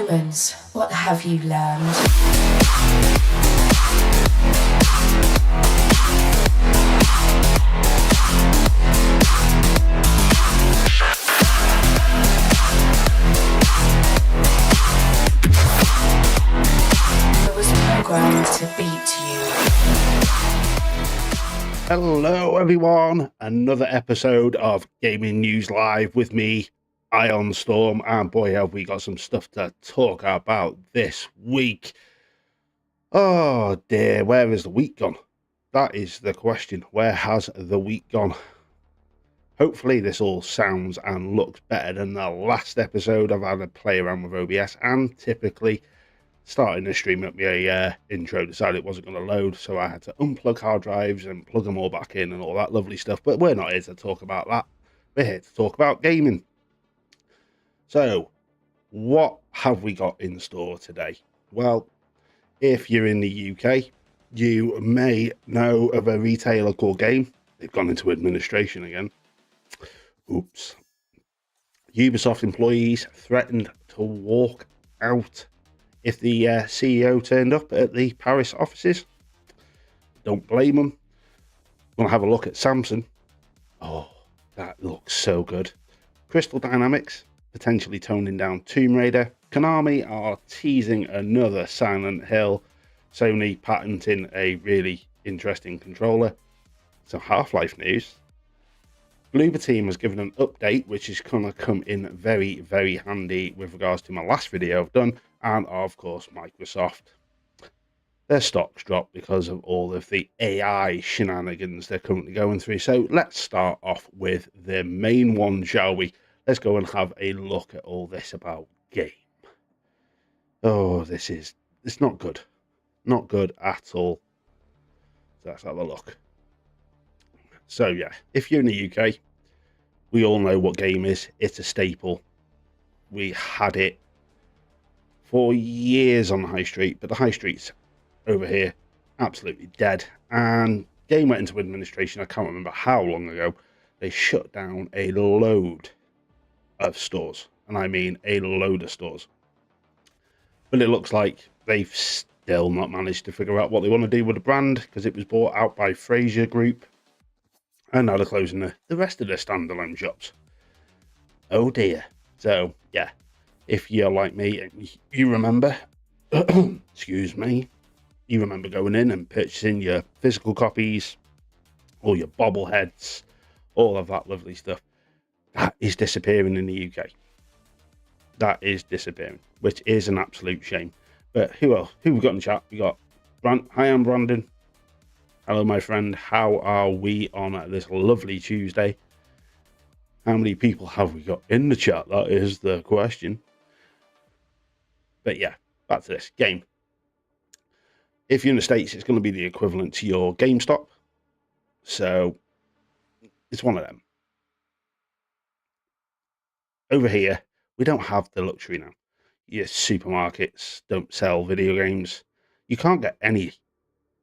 Humans, what have you learned? Programmed to beat you. Hello everyone, another episode of Gaming News Live with me, Ixonstorm, and boy have we got some stuff to talk about this week. Oh dear, where has the week gone? That is the question. Where has the week gone? Hopefully this all sounds and looks better than the last episode. I've had a play around with OBS, and typically starting the stream up my intro decided it wasn't going to load, so I had to unplug hard drives and plug them all back in and all that lovely stuff. But we're not here to talk about that. We're here to talk about gaming. So what have we got in store today? Well, if you're in the UK, you may know of a retailer called Game. They've gone into administration again. Oops. Ubisoft employees threatened to walk out if the CEO turned up at the Paris offices. Don't blame them. We'll have a look at Samsung. Oh, that looks so good. Crystal Dynamics potentially toning down Tomb Raider. Konami are teasing another Silent Hill. Sony patenting a really interesting controller. Some Half-Life news. Bloober team has given an update which is going to come in very, very handy with regards to my last video I've done. And of course, Microsoft. Their stocks dropped because of all of the AI shenanigans they're currently going through. So let's start off with the main one, shall we? Let's go and have a look at all this about Game. Oh, it's not good. Not good at all. So let's have a look. So yeah, if you're in the UK, we all know what Game is. It's a staple. We had it for years on the high street, but the high streets over here absolutely dead. And Game went into administration, I can't remember how long ago. They shut down a load of stores, and I mean a load of stores. But it looks like they've still not managed to figure out what they want to do with the brand, because it was bought out by Fraser Group, and now they're closing the rest of their standalone shops. Oh dear. So yeah, if you're like me and you remember, excuse me, you remember going in and purchasing your physical copies, all your bobbleheads, all of that lovely stuff, that is disappearing in the UK. That is disappearing, which is an absolute shame. But who else? Who we got in the chat? We got Hi, I'm Brandon. Hello, my friend. How are we on this lovely Tuesday? How many people have we got in the chat? That is the question. But yeah, back to this Game. If you're in the States, it's going to be the equivalent to your GameStop. So it's one of them. Over here, we don't have the luxury now. Your supermarkets don't sell video games. You can't get any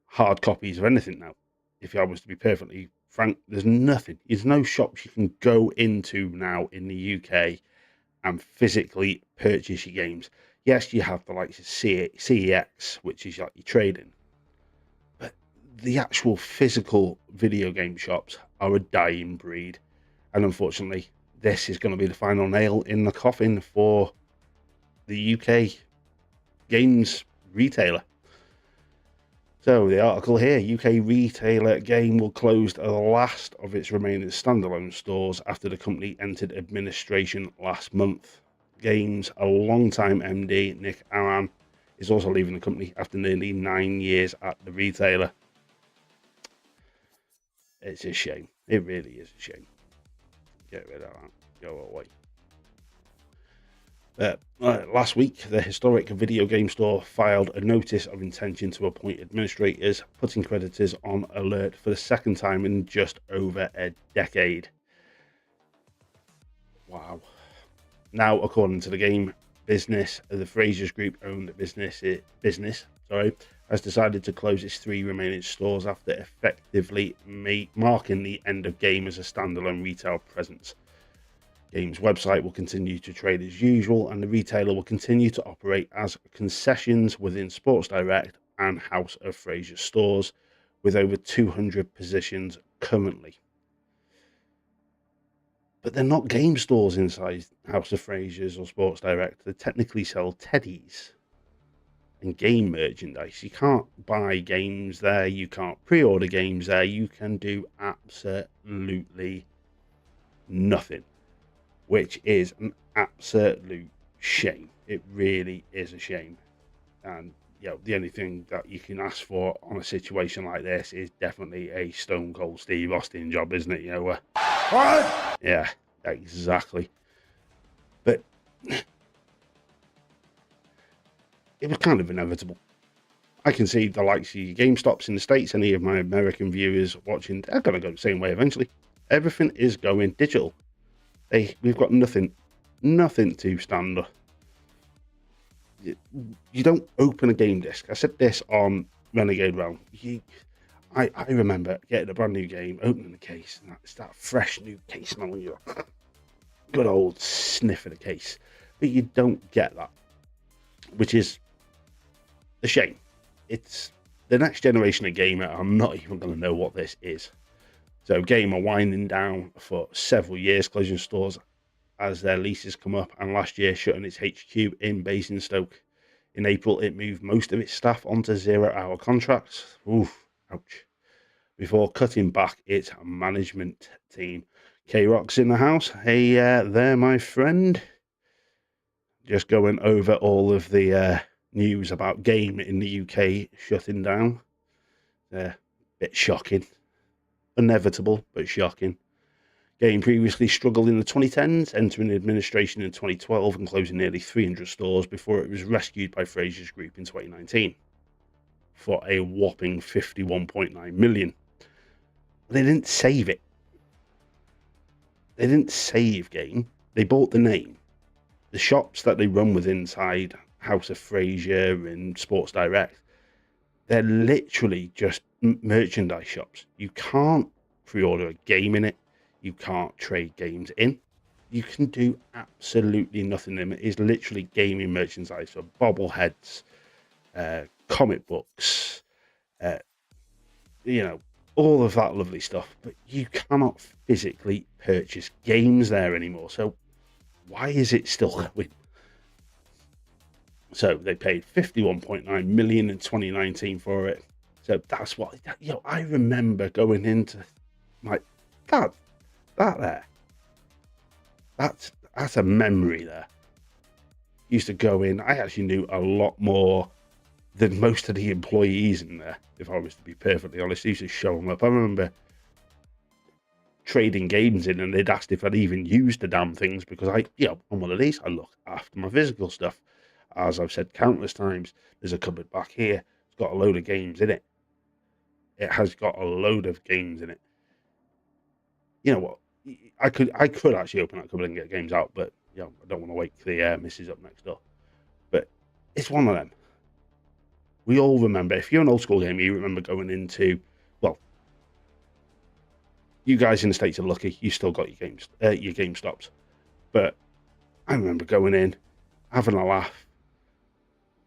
hard copies of anything now. If I was to be perfectly frank, there's nothing. There's no shops you can go into now in the UK and physically purchase your games. Yes, you have the likes of CEX, which is like your trading. But the actual physical video game shops are a dying breed. And unfortunately, this is going to be the final nail in the coffin for the UK games retailer. So the article here, UK retailer Game will close the last of its remaining standalone stores after the company entered administration last month. Game's a long-time MD, Nick Aran, is also leaving the company after nearly 9 years at the retailer. It's a shame. It really is a shame. Get rid of that. Go away. Last week, the historic video game store filed a notice of intention to appoint administrators, putting creditors on alert for the second time in just over a decade. Wow. Now, according to the Game business, the Frasers Group owned business has decided to close its 3 remaining stores after effectively marking the end of Game as a standalone retail presence. Game's website will continue to trade as usual, and the retailer will continue to operate as concessions within Sports Direct and House of Fraser stores, with over 200 positions currently. But they're not game stores inside House of Fraser's or Sports Direct. They technically sell teddies and game merchandise. You can't buy games there. You can't pre-order games there. You can do absolutely nothing, which is an absolute shame. It really is a shame. And the only thing that you can ask for on a situation like this is definitely a Stone Cold Steve Austin job, isn't it? What? Yeah, exactly. But it was kind of inevitable. I can see the likes of GameStops in the States, any of my American viewers watching, they're going to go the same way eventually. Everything is going digital. We've got nothing to stand up. You don't open a game disc. I said this on Renegade Realm. I remember getting a brand new game, opening the case, and it's that fresh new case smelling you. Good old sniff of the case. But you don't get that, which is a shame. It's the next generation of gamer. I'm not even going to know what this is. So Game are winding down for several years, closing stores as their leases come up, and last year shutting its HQ in Basingstoke. In April, it moved most of its staff onto 0-hour contracts. Oof, ouch. Before cutting back its management team. K-Rock's in the house. Hey there, my friend. Just going over all of the news about Game in the UK shutting down. Bit shocking. Inevitable, but shocking. Game previously struggled in the 2010s, entering administration in 2012 and closing nearly 300 stores before it was rescued by Fraser's Group in 2019 for a whopping 51.9 million. They didn't save it. They didn't save Game. They bought the name. The shops that they run with inside House of Fraser and Sports Direct, they're literally just merchandise shops. You can't pre-order a game in it. You can't trade games in. You can do absolutely nothing in it. It's literally gaming merchandise for bobbleheads, comic books, all of that lovely stuff. But you cannot physically purchase games there anymore. So why is it still going? So they paid 51.9 million in 2019 for it. So that's what, I remember going into that there. That's a memory there. Used to go in. I actually knew a lot more than most of the employees in there, if I was to be perfectly honest. I used to show them up. I remember trading games in, and they'd asked if I'd even used the damn things, because I'm one of these. I look after my physical stuff. As I've said countless times, there's a cupboard back here. It's got a load of games in it. It has got a load of games in it. You know what? I could actually open that cupboard and get games out, but I don't want to wake the missus up next door. But it's one of them. We all remember, if you're an old school gamer, you remember going into, well, you guys in the States are lucky, you still got your GameStops. But I remember going in, having a laugh,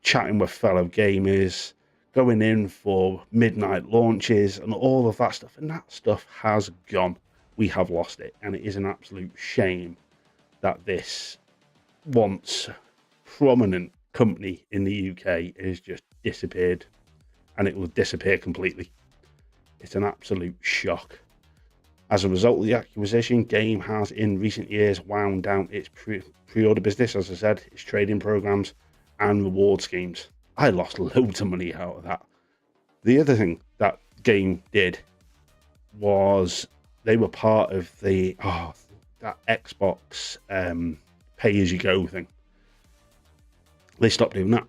chatting with fellow gamers, going in for midnight launches and all of that stuff. And that stuff has gone. We have lost it, and it is an absolute shame that this once prominent company in the UK has just disappeared, and it will disappear completely. It's an absolute shock. As a result of the acquisition, Game has in recent years wound down its pre-order business, as I said, its trading programs and reward schemes. I lost loads of money out of that. The other thing that Game did was they were part of that Xbox pay-as-you-go thing. They stopped doing that.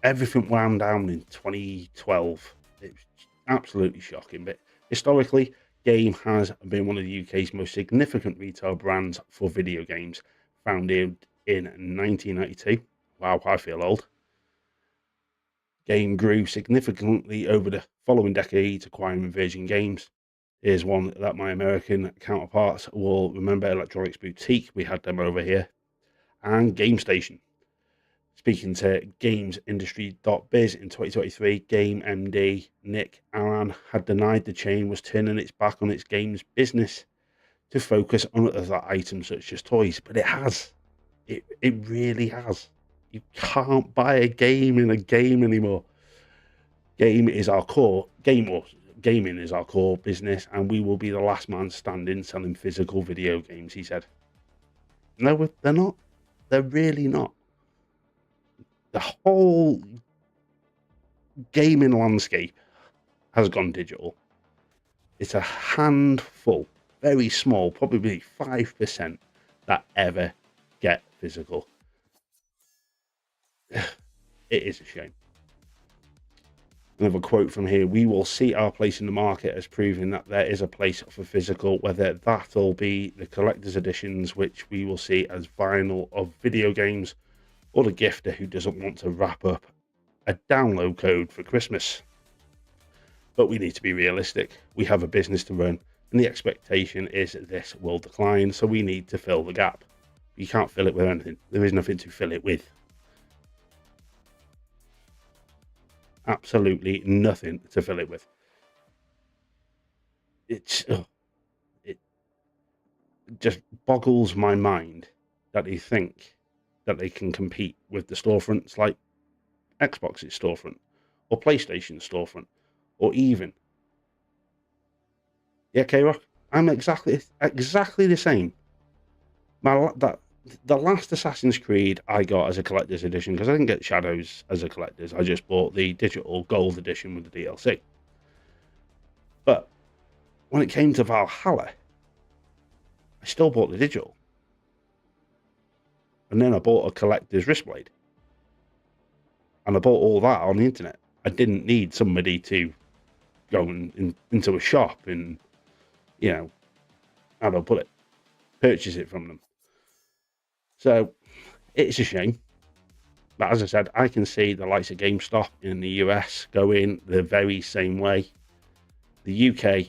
Everything wound down in 2012. It was absolutely shocking. But historically, Game has been one of the UK's most significant retail brands for video games, founded in 1992. Wow, I feel old. Game grew significantly over the following decades, acquiring Virgin Games, Here's one that my American counterparts will remember, Electronics Boutique. We had them over here. And Game Station. Speaking to gamesindustry.biz in 2023, Game MD Nick Aran had denied the chain was turning its back on its games business to focus on other items such as toys. But it has. It really has. You can't buy a game in a game anymore. Gaming is our core business, and we will be the last man standing selling physical video games, he said. No, they're not. They're really not. The whole gaming landscape has gone digital. It's a handful, very small, probably 5% that ever get physical. It is a shame. Another quote from here: we will see our place in the market as proving that there is a place for physical, whether that'll be the collector's editions, which we will see as vinyl of video games, or the gifter who doesn't want to wrap up a download code for Christmas. But we need to be realistic. We have a business to run, and the expectation is this will decline, so we need to fill the gap. You can't fill it with anything. There is nothing to fill it with. Absolutely nothing to fill it with. It just boggles my mind that they think that they can compete with the storefronts like Xbox's storefront or PlayStation's storefront, or even K-Rock. I'm exactly the same. The last Assassin's Creed I got as a collector's edition, because I didn't get Shadows as a collector's, I just bought the digital gold edition with the DLC. But when it came to Valhalla, I still bought the digital. And then I bought a collector's wristblade. And I bought all that on the internet. I didn't need somebody to go into a shop and, how do I put it, purchase it from them. So it's a shame. But as I said, I can see the likes of GameStop in the US going the very same way. The UK,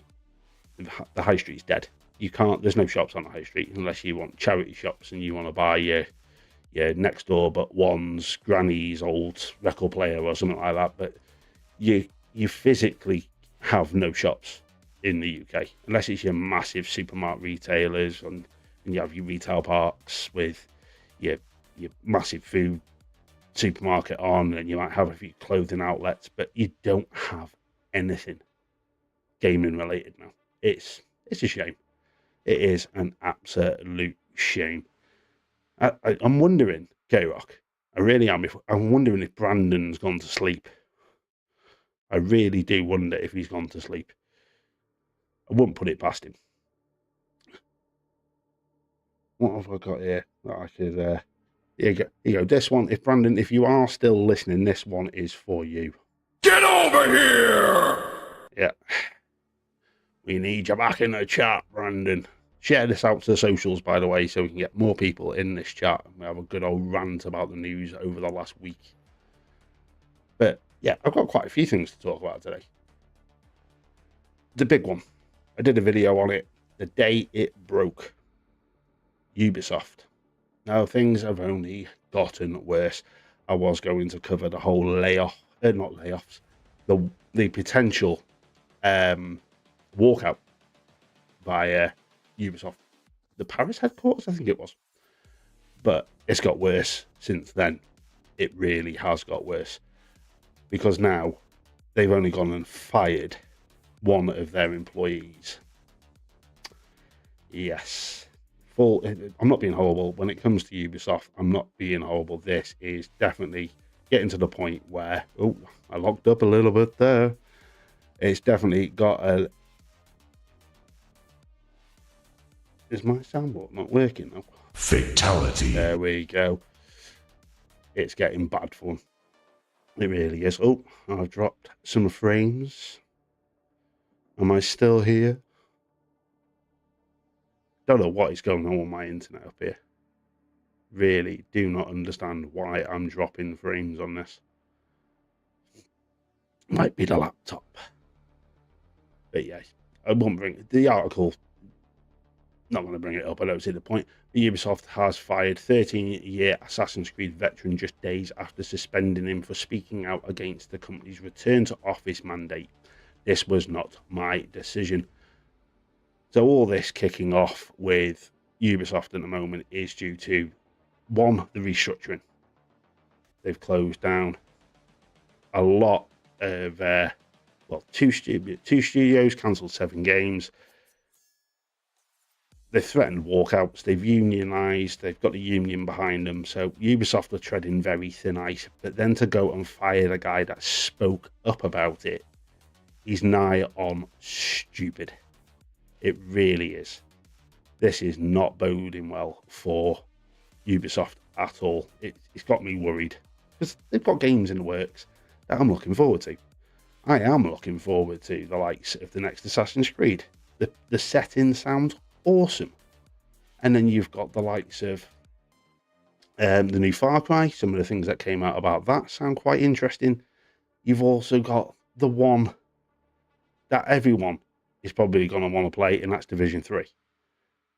the high street's dead. There's no shops on the high street unless you want charity shops and you want to buy your next door but one's granny's old record player or something like that. But you physically have no shops in the UK unless it's your massive supermarket retailers, and you have your retail parks with your massive food supermarket on, and you might have a few clothing outlets, but you don't have anything gaming related now. It's a shame. It is an absolute shame. I'm wondering, K-Rock, I really am. I'm wondering if Brandon's gone to sleep. I really do wonder if he's gone to sleep. I wouldn't put it past him. What have I got here that I could... Here you go. This one, if you are still listening, this one is for you. Get over here! Yeah. We need you back in the chat, Brandon. Share this out to the socials, by the way, so we can get more people in this chat. We have a good old rant about the news over the last week. But yeah, I've got quite a few things to talk about today. The big one. I did a video on it the day it broke. Ubisoft. Now, things have only gotten worse. I was going to cover the whole the potential walkout by Ubisoft. The Paris headquarters, I think it was. But it's got worse since then. It really has got worse. Because now they've only gone and fired one of their employees. Yes. I'm not being horrible. When it comes to Ubisoft, I'm not being horrible. This is definitely getting to the point where, I locked up a little bit there. It's definitely got a... Is my soundboard not working now? Fatality. There we go. It's getting bad for them. It really is. I've dropped some frames. Am I still here? Don't know what is going on with my internet up here. Really do not understand why I'm dropping frames on this. Might be the laptop. But yeah, I won't bring the article. Not going to bring it up. I don't see the point. But Ubisoft has fired 13-year Assassin's Creed veteran just days after suspending him for speaking out against the company's return to office mandate. This was not my decision. So all this kicking off with Ubisoft at the moment is due to, one, the restructuring. They've closed down a lot of, two studios, cancelled 7 games. They've threatened walkouts, they've unionised, they've got the union behind them. So Ubisoft are treading very thin ice. But then to go and fire the guy that spoke up about it, he's nigh on stupid. It really is. This is not boding well for Ubisoft at all. It's got me worried because they've got games in the works that I'm looking forward to. I am looking forward to the likes of the next Assassin's Creed. The setting sounds awesome. And then you've got the likes of the new Far Cry. Some of the things that came out about that sound quite interesting. You've also got the one that everyone is probably going to want to play, and that's Division 3.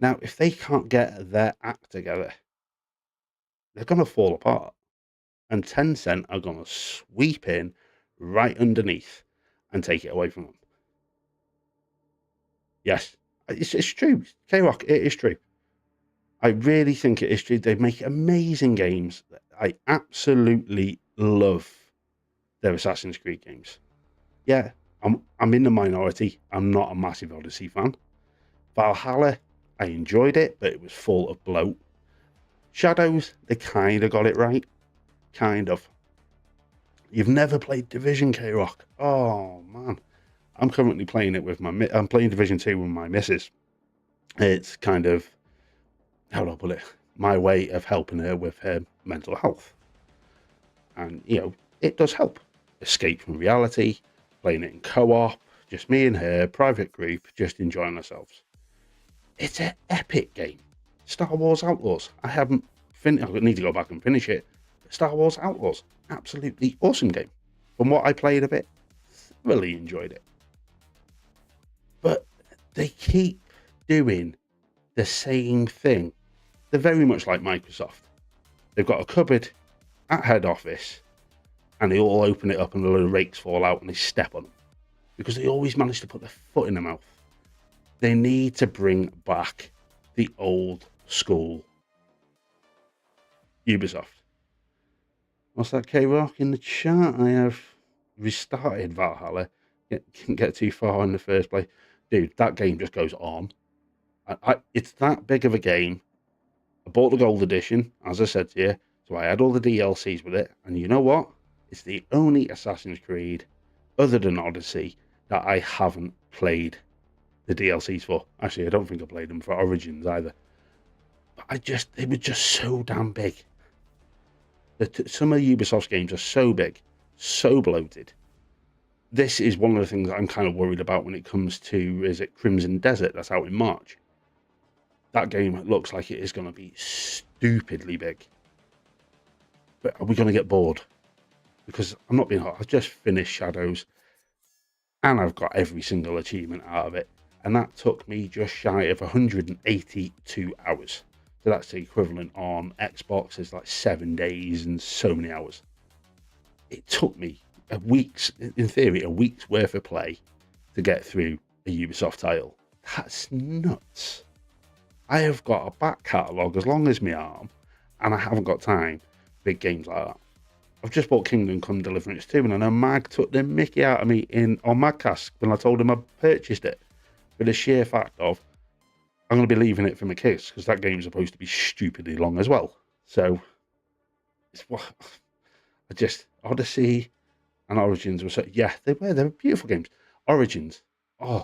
Now, if they can't get their act together, they're going to fall apart. And Tencent are going to sweep in right underneath and take it away from them. Yes, it's true. K-Rock, it is true. I really think it is true. They make amazing games. I absolutely love their Assassin's Creed games. Yeah, I'm in the minority. I'm not a massive Odyssey fan. Valhalla, I enjoyed it, but it was full of bloat. Shadows, they kind of got it right. Kind of. You've never played Division, K-Rock? Oh, man. I'm currently playing it with I'm playing Division 2 with my missus. It's kind of, how do I put it? My way of helping her with her mental health. And, it does help. Escape from reality, playing it in co-op, just me and her, private group, just enjoying ourselves. It's an epic game. Star Wars Outlaws. I haven't finished. I need to go back and finish it. But Star Wars Outlaws, absolutely awesome game. From what I played of it, really enjoyed it. But they keep doing the same thing. They're very much like Microsoft. They've got a cupboard at head office, and they all open it up and a load of rakes fall out and they step on them. Because they always manage to put their foot in their mouth. They need to bring back the old school Ubisoft. What's that, K-Rock? In the chat, I have restarted Valhalla. Didn't get too far in the first place. Dude, that game just goes on. It's that big of a game. I bought the gold edition, as I said to you, so I had all the DLCs with it. And you know what? It's the only Assassin's Creed, other than Odyssey, that I haven't played the DLCs for. Actually, I don't think I played them for Origins either. But they were just so damn big. Some of Ubisoft's games are so big, so bloated. This is one of the things that I'm kind of worried about when it comes to, is it Crimson Desert that's out in March? That game looks like it is going to be stupidly big. But are we going to get bored? Because I'm not being hot. I've just finished Shadows and I've got every single achievement out of it. And that took me just shy of 182 hours. So that's the equivalent on Xbox. It's like 7 days and so many hours. It took me in theory, a week's worth of play to get through a Ubisoft title. That's nuts. I have got a back catalogue as long as my arm, and I haven't got time for big games like that. I've just bought Kingdom Come Deliverance 2, and I know Mag took the mickey out of me on Magcast when I told him I purchased it. For the sheer fact of, I'm going to be leaving it for my kids, because that game is supposed to be stupidly long as well. So, Odyssey and Origins were they were beautiful games. Origins,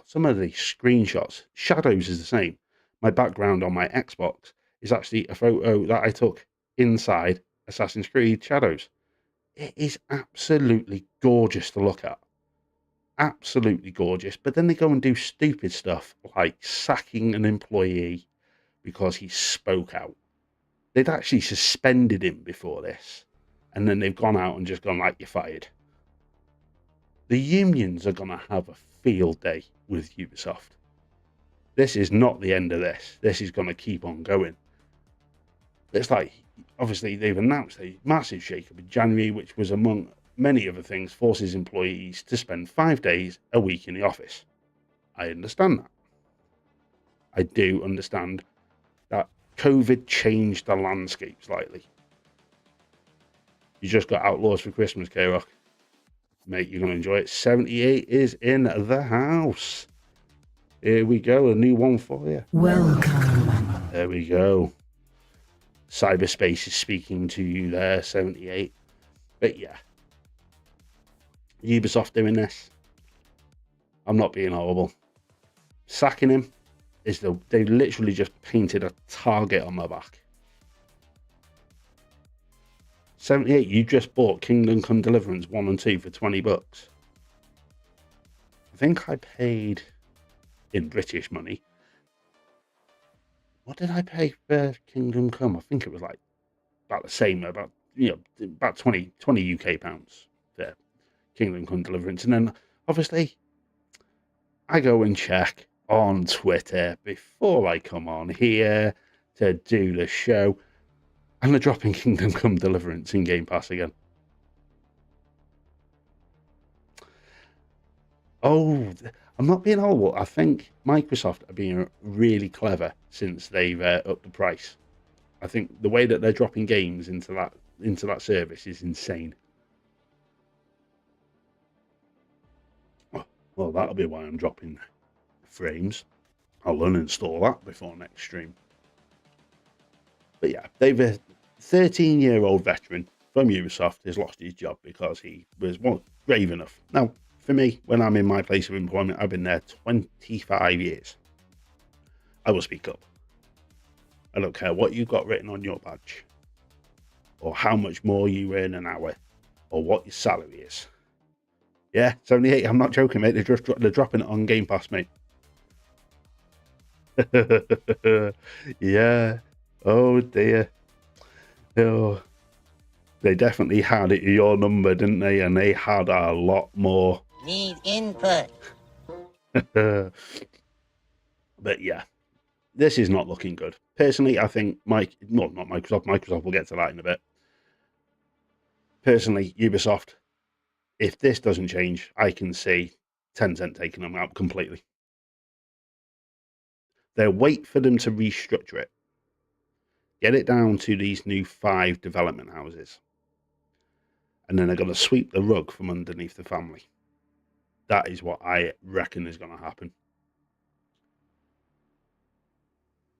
some of the screenshots. Shadows is the same. My background on my Xbox is actually a photo that I took inside Assassin's Creed Shadows. It is absolutely gorgeous to look at. Absolutely gorgeous. But then they go and do stupid stuff like sacking an employee because he spoke out. They'd actually suspended him before this. And then they've gone out and just gone, like, you're fired. The unions are going to have a field day with Ubisoft. This is not the end of this. This is going to keep on going. It's like, obviously, they've announced a massive shake-up in January, which was, among many other things, forces employees to spend 5 days a week in the office. I understand that. I do understand that COVID changed the landscape slightly. You just got Outlaws for Christmas, K-Rock. Mate, you're going to enjoy it. 78 is in the house. Here we go, a new one for you. Welcome. There we go. Cyberspace is speaking to you there, 78. But yeah, Ubisoft doing this. I'm not being horrible. Sacking him is they literally just painted a target on my back. 78, you just bought Kingdom Come Deliverance 1 and 2 for $20. I think I paid, in British money, what did I pay for Kingdom Come? I think it was like about the same, about 20 UK pounds for Kingdom Come Deliverance. And then obviously I go and check on Twitter before I come on here to do the show, and they're dropping Kingdom Come Deliverance in Game Pass again. Oh, I'm not being horrible. I think Microsoft are being really clever since they've upped the price. I think the way that they're dropping games into that service is insane. Well, that'll be why I'm dropping frames. I'll uninstall that before next stream. But yeah, they've a 13-year-old veteran from Ubisoft has lost his job because he was brave enough. Now, for me, when I'm in my place of employment, I've been there 25 years. I will speak up. I don't care what you've got written on your badge, or how much more you earn an hour, or what your salary is. Yeah, 78, I'm not joking, mate. They're dropping it on Game Pass, mate. Yeah. Oh, dear. Oh. They definitely had your number, didn't they? And they had a lot more. Need input. But yeah, this is not looking good. Personally, I think not Microsoft. Microsoft, will get to that in a bit. Personally, Ubisoft, if this doesn't change, I can see Tencent taking them out completely. They'll wait for them to restructure it. Get it down to these new 5 development houses. And then they're going to sweep the rug from underneath the family. That is what I reckon is going to happen.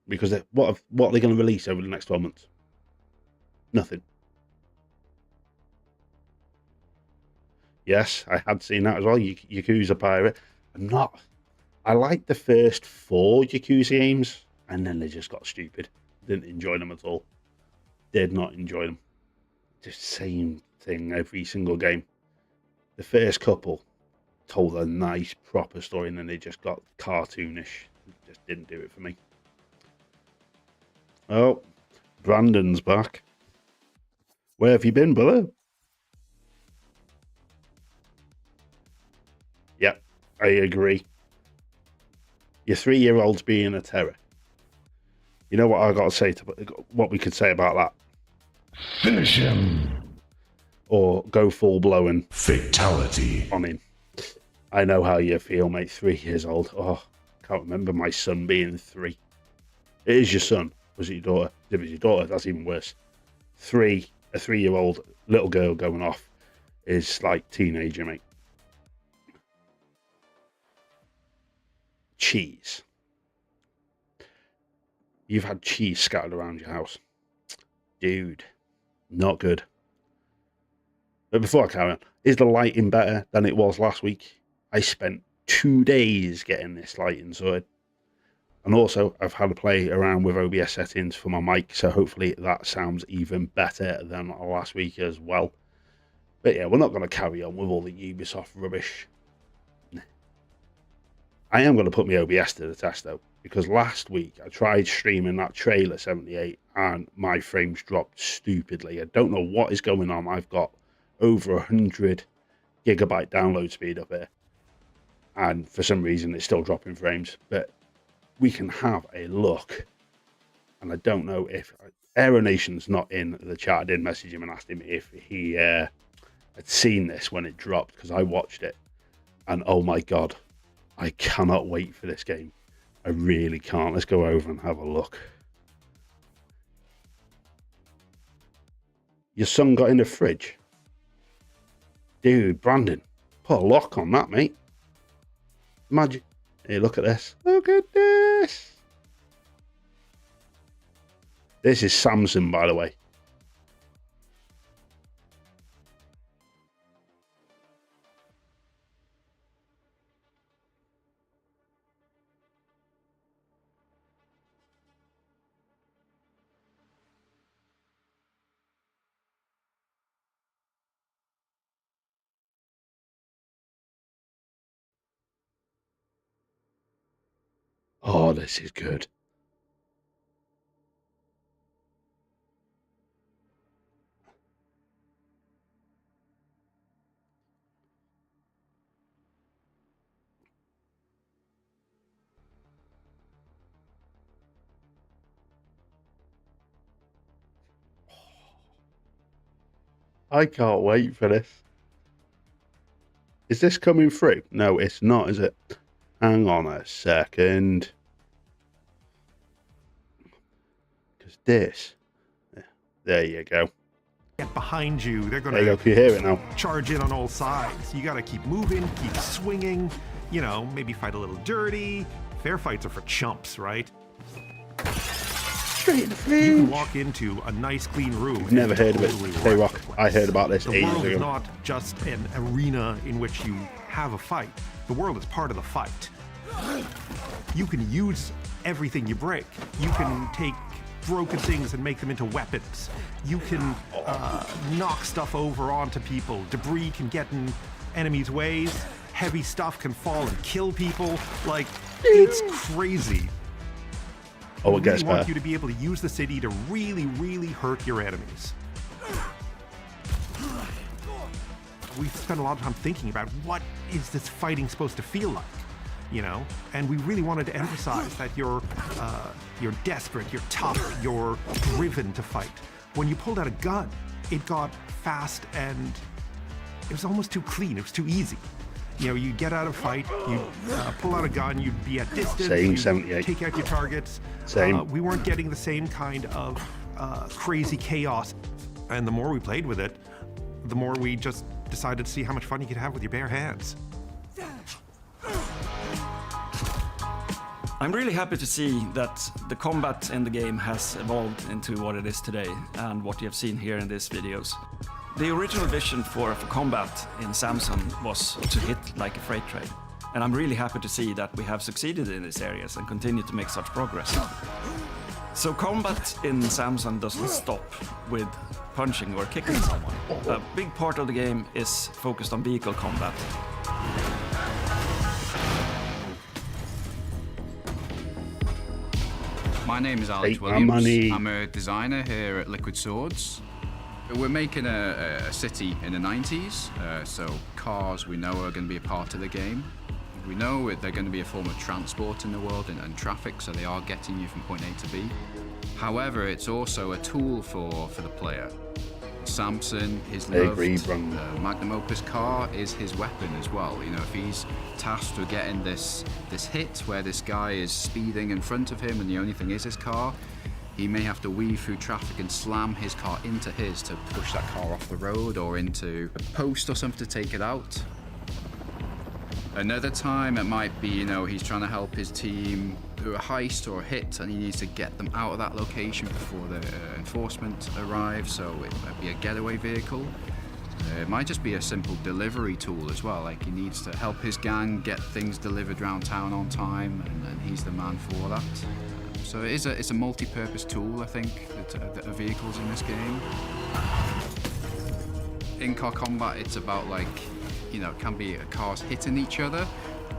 Because what are they going to release over the next 12 months? Nothing. Yes, I had seen that as well. Yakuza Pirate. I liked the first 4 Yakuza games, and then they just got stupid. Didn't enjoy them at all. Did not enjoy them. Just same thing every single game. The first couple told a nice, proper story, and then they just got cartoonish. It just didn't do it for me. Oh, Brandon's back. Where have you been, brother? Yep, I agree. Your 3-year-old's being a terror. You know what I got to say? What we could say about that? Finish him. Or go full blown Fatality. on him. I know how you feel, mate. 3 years old. Oh, can't remember my son being 3. It is your son. Was it your daughter? If it was your daughter, that's even worse. A 3-year-old little girl going off is like teenager, mate. Cheese. You've had cheese scattered around your house. Dude, not good. But before I carry on, is the lighting better than it was last week? I spent 2 days getting this lighting sorted. And also, I've had to play around with OBS settings for my mic, so hopefully that sounds even better than last week as well. But yeah, we're not going to carry on with all the Ubisoft rubbish. I am going to put my OBS to the test, though, because last week I tried streaming that trailer 78 and my frames dropped stupidly. I don't know what is going on. I've got over 100 gigabyte download speed up here. and for some reason it's still dropping frames. But we can have a look, and I don't know if Aeronation's not in the chat. I did message him and asked him if he had seen this when it dropped, because I watched it, and oh my god, I cannot wait for this game. I really can't. Let's go over and have a look. Your son got in the fridge. Dude, Brandon, put a lock on that, mate. Imagine. Hey, look at this. Look at this. This is Samson, by the way. Oh, this is good. I can't wait for this. Is this coming through? No, it's not, is it? Hang on a second. Because this... There you go. Get behind you. They're going There you go. Can you hear it now? charge in on all sides. You got to keep moving, keep swinging, you know, maybe fight a little dirty. Fair fights are for chumps, right? Straight in the You fridge. can walk into a nice clean room. and Never heard of it. totally Hey, wreck Rock, the place. I heard about this The ages world is ago. not just an arena in which you have a fight. The world is part of the fight. You can use everything you break. You can take broken things and make them into weapons. You can knock stuff over onto people. Debris can get in enemies' ways. Heavy stuff can fall and kill people. Like, it's crazy. Oh, it gets We want better. you to be able to use the city to really, really hurt your enemies. We've spent a lot of time thinking about what is this fighting supposed to feel like, you know? And we really wanted to emphasize that you're desperate, you're tough, you're driven to fight. When you pulled out a gun, it got fast and it was almost too clean. It was too easy. You know, you get out of a fight, you pull out a gun, you'd be at distance, Same, you'd 78. take out your targets. Same. We weren't getting the same kind of crazy chaos. And the more we played with it, the more we just decided to see how much fun you could have with your bare hands. I'm really happy to see that the combat in the game has evolved into what it is today and what you have seen here in these videos. The original vision for combat in Samson was to hit like a freight train. And I'm really happy to see that we have succeeded in these areas and continue to make such progress. So combat in Samson doesn't stop with punching or kicking someone. A big part of the game is focused on vehicle combat. My name is Alex Take my Williams. money. I'm a designer here at Liquid Swords. We're making a city in the 90s, so cars we know are going to be a part of the game. We know they're going to be a form of transport in the world and traffic, so they are getting you from point A to B. However, it's also a tool for the player. Samson, his I agree, loved Brandon. magnum opus car is his weapon as well. You know, if he's tasked with getting this hit where this guy is speeding in front of him and the only thing is his car, he may have to weave through traffic and slam his car into his to push that car off the road or into a post or something to take it out. Another time it might be, you know, he's trying to help his team do a heist or a hit and he needs to get them out of that location before the enforcement arrives, so it might be a getaway vehicle. It might just be a simple delivery tool as well, like he needs to help his gang get things delivered around town on time and he's the man for that. So it's a multi-purpose tool, I think, that are vehicles in this game. In-car combat, it's about, like, you know, it can be cars hitting each other,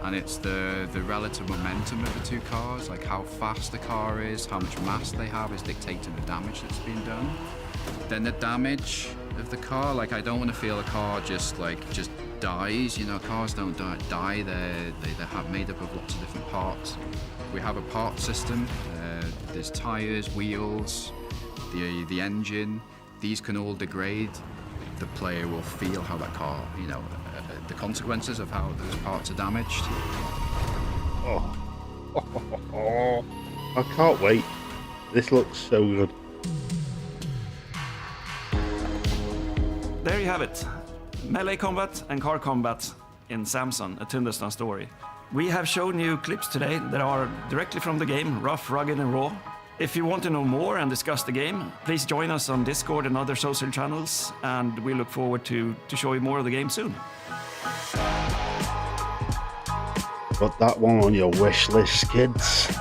and it's the relative momentum of the two cars, like how fast the car is, how much mass they have is dictating the damage that's being done. Then the damage of the car, like I don't want to feel a car just dies. You know, cars don't die. They're made up of lots of different parts. We have a part system. There's tires, wheels, the engine. These can all degrade. The player will feel how that car, the consequences of how those parts are damaged. Oh. I can't wait. This looks so good. There you have it. Melee combat and car combat in Samson, a Thunderstorm story. We have shown you clips today that are directly from the game, rough, rugged and raw. If you want to know more and discuss the game, please join us on Discord and other social channels, and we look forward to show you more of the game soon. Put that one on your wish list, kids.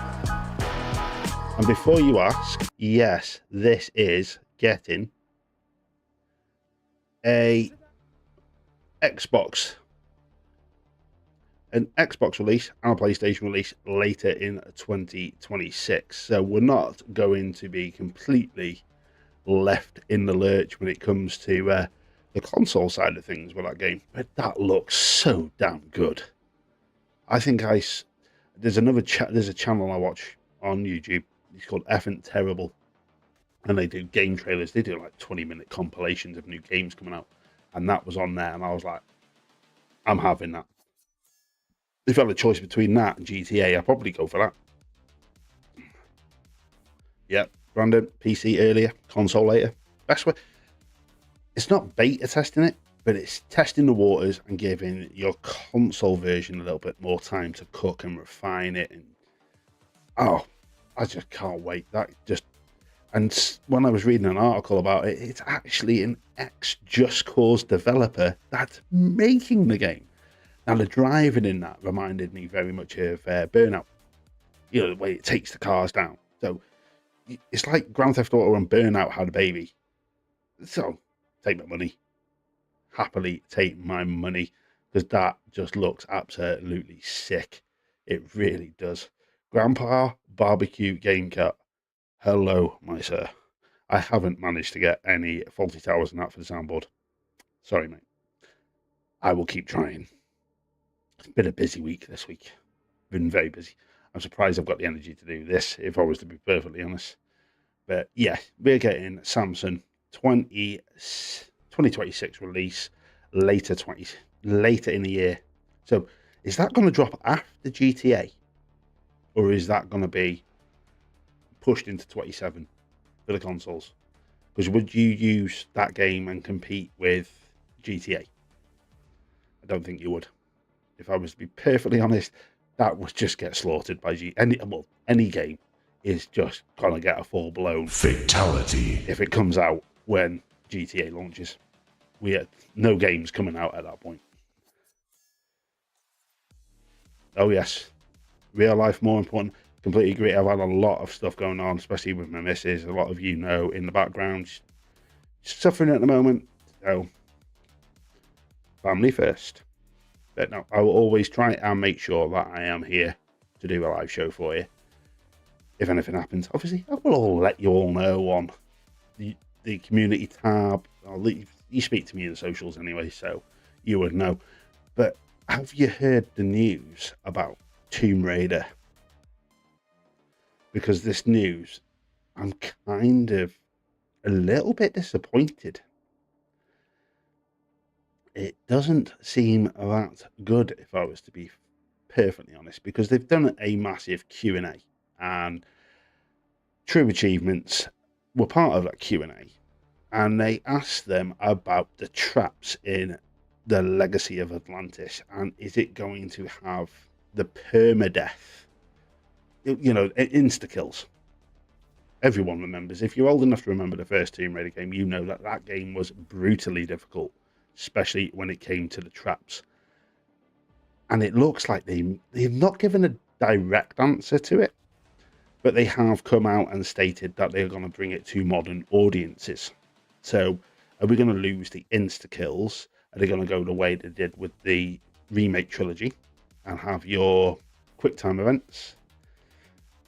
And before you ask, yes, this is getting an Xbox release and a PlayStation release later in 2026. So we're not going to be completely left in the lurch when it comes to the console side of things with that game. But that looks so damn good. I think there's a channel I watch on YouTube. It's called Effing Terrible, and they do game trailers. They do like 20-minute compilations of new games coming out, and that was on there, and I was like, I'm having that. If I had a choice between that and GTA, I'd probably go for that. Yep, Brandon, PC earlier, console later. Best way. It's not beta testing it, but it's testing the waters and giving your console version a little bit more time to cook and refine it. And I just can't wait. And when I was reading an article about it, it's actually an ex-Just Cause developer that's making the game. Now, the driving in that reminded me very much of Burnout. You know, the way it takes the cars down. So it's like Grand Theft Auto and Burnout had a baby. So take my money. Happily take my money, because that just looks absolutely sick. It really does. Grandpa Barbecue Game Cut. Hello, my sir. I haven't managed to get any faulty towers in that for the soundboard. Sorry, mate. I will keep trying. It's been a busy week this week. Been very busy. I'm surprised I've got the energy to do this, if I was to be perfectly honest. But yeah, we're getting Samson 2026 release later in the year. So is that going to drop after GTA, or is that going to be pushed into 27 for the consoles? Because would you use that game and compete with GTA? I don't think you would. If I was to be perfectly honest, that would just get slaughtered by any game is just gonna get a full-blown fatality if it comes out when GTA launches. We had no games coming out at that point. Oh yes, real life more important. Completely agree. I've had a lot of stuff going on, especially with my missus. A lot of you know in the background, she's suffering at the moment. So family first. But no, I will always try and make sure that I am here to do a live show for you. If anything happens, obviously, I will all let you all know on the community tab. You speak to me in the socials anyway, so you would know. But have you heard the news about Tomb Raider? Because this news, I'm kind of a little bit disappointed. It doesn't seem that good, if I was to be perfectly honest, because they've done a massive Q&A, and True Achievements were part of that Q&A, and they asked them about the traps in the Legacy of Atlantis, and is it going to have the permadeath, insta-kills. Everyone remembers. If you're old enough to remember the first Tomb Raider game, you know that game was brutally difficult, especially when it came to the traps. And it looks like they've not given a direct answer to it, but they have come out and stated that they're going to bring it to modern audiences. So are we going to lose the insta-kills? Are they going to go the way they did with the remake trilogy and have your quick time events?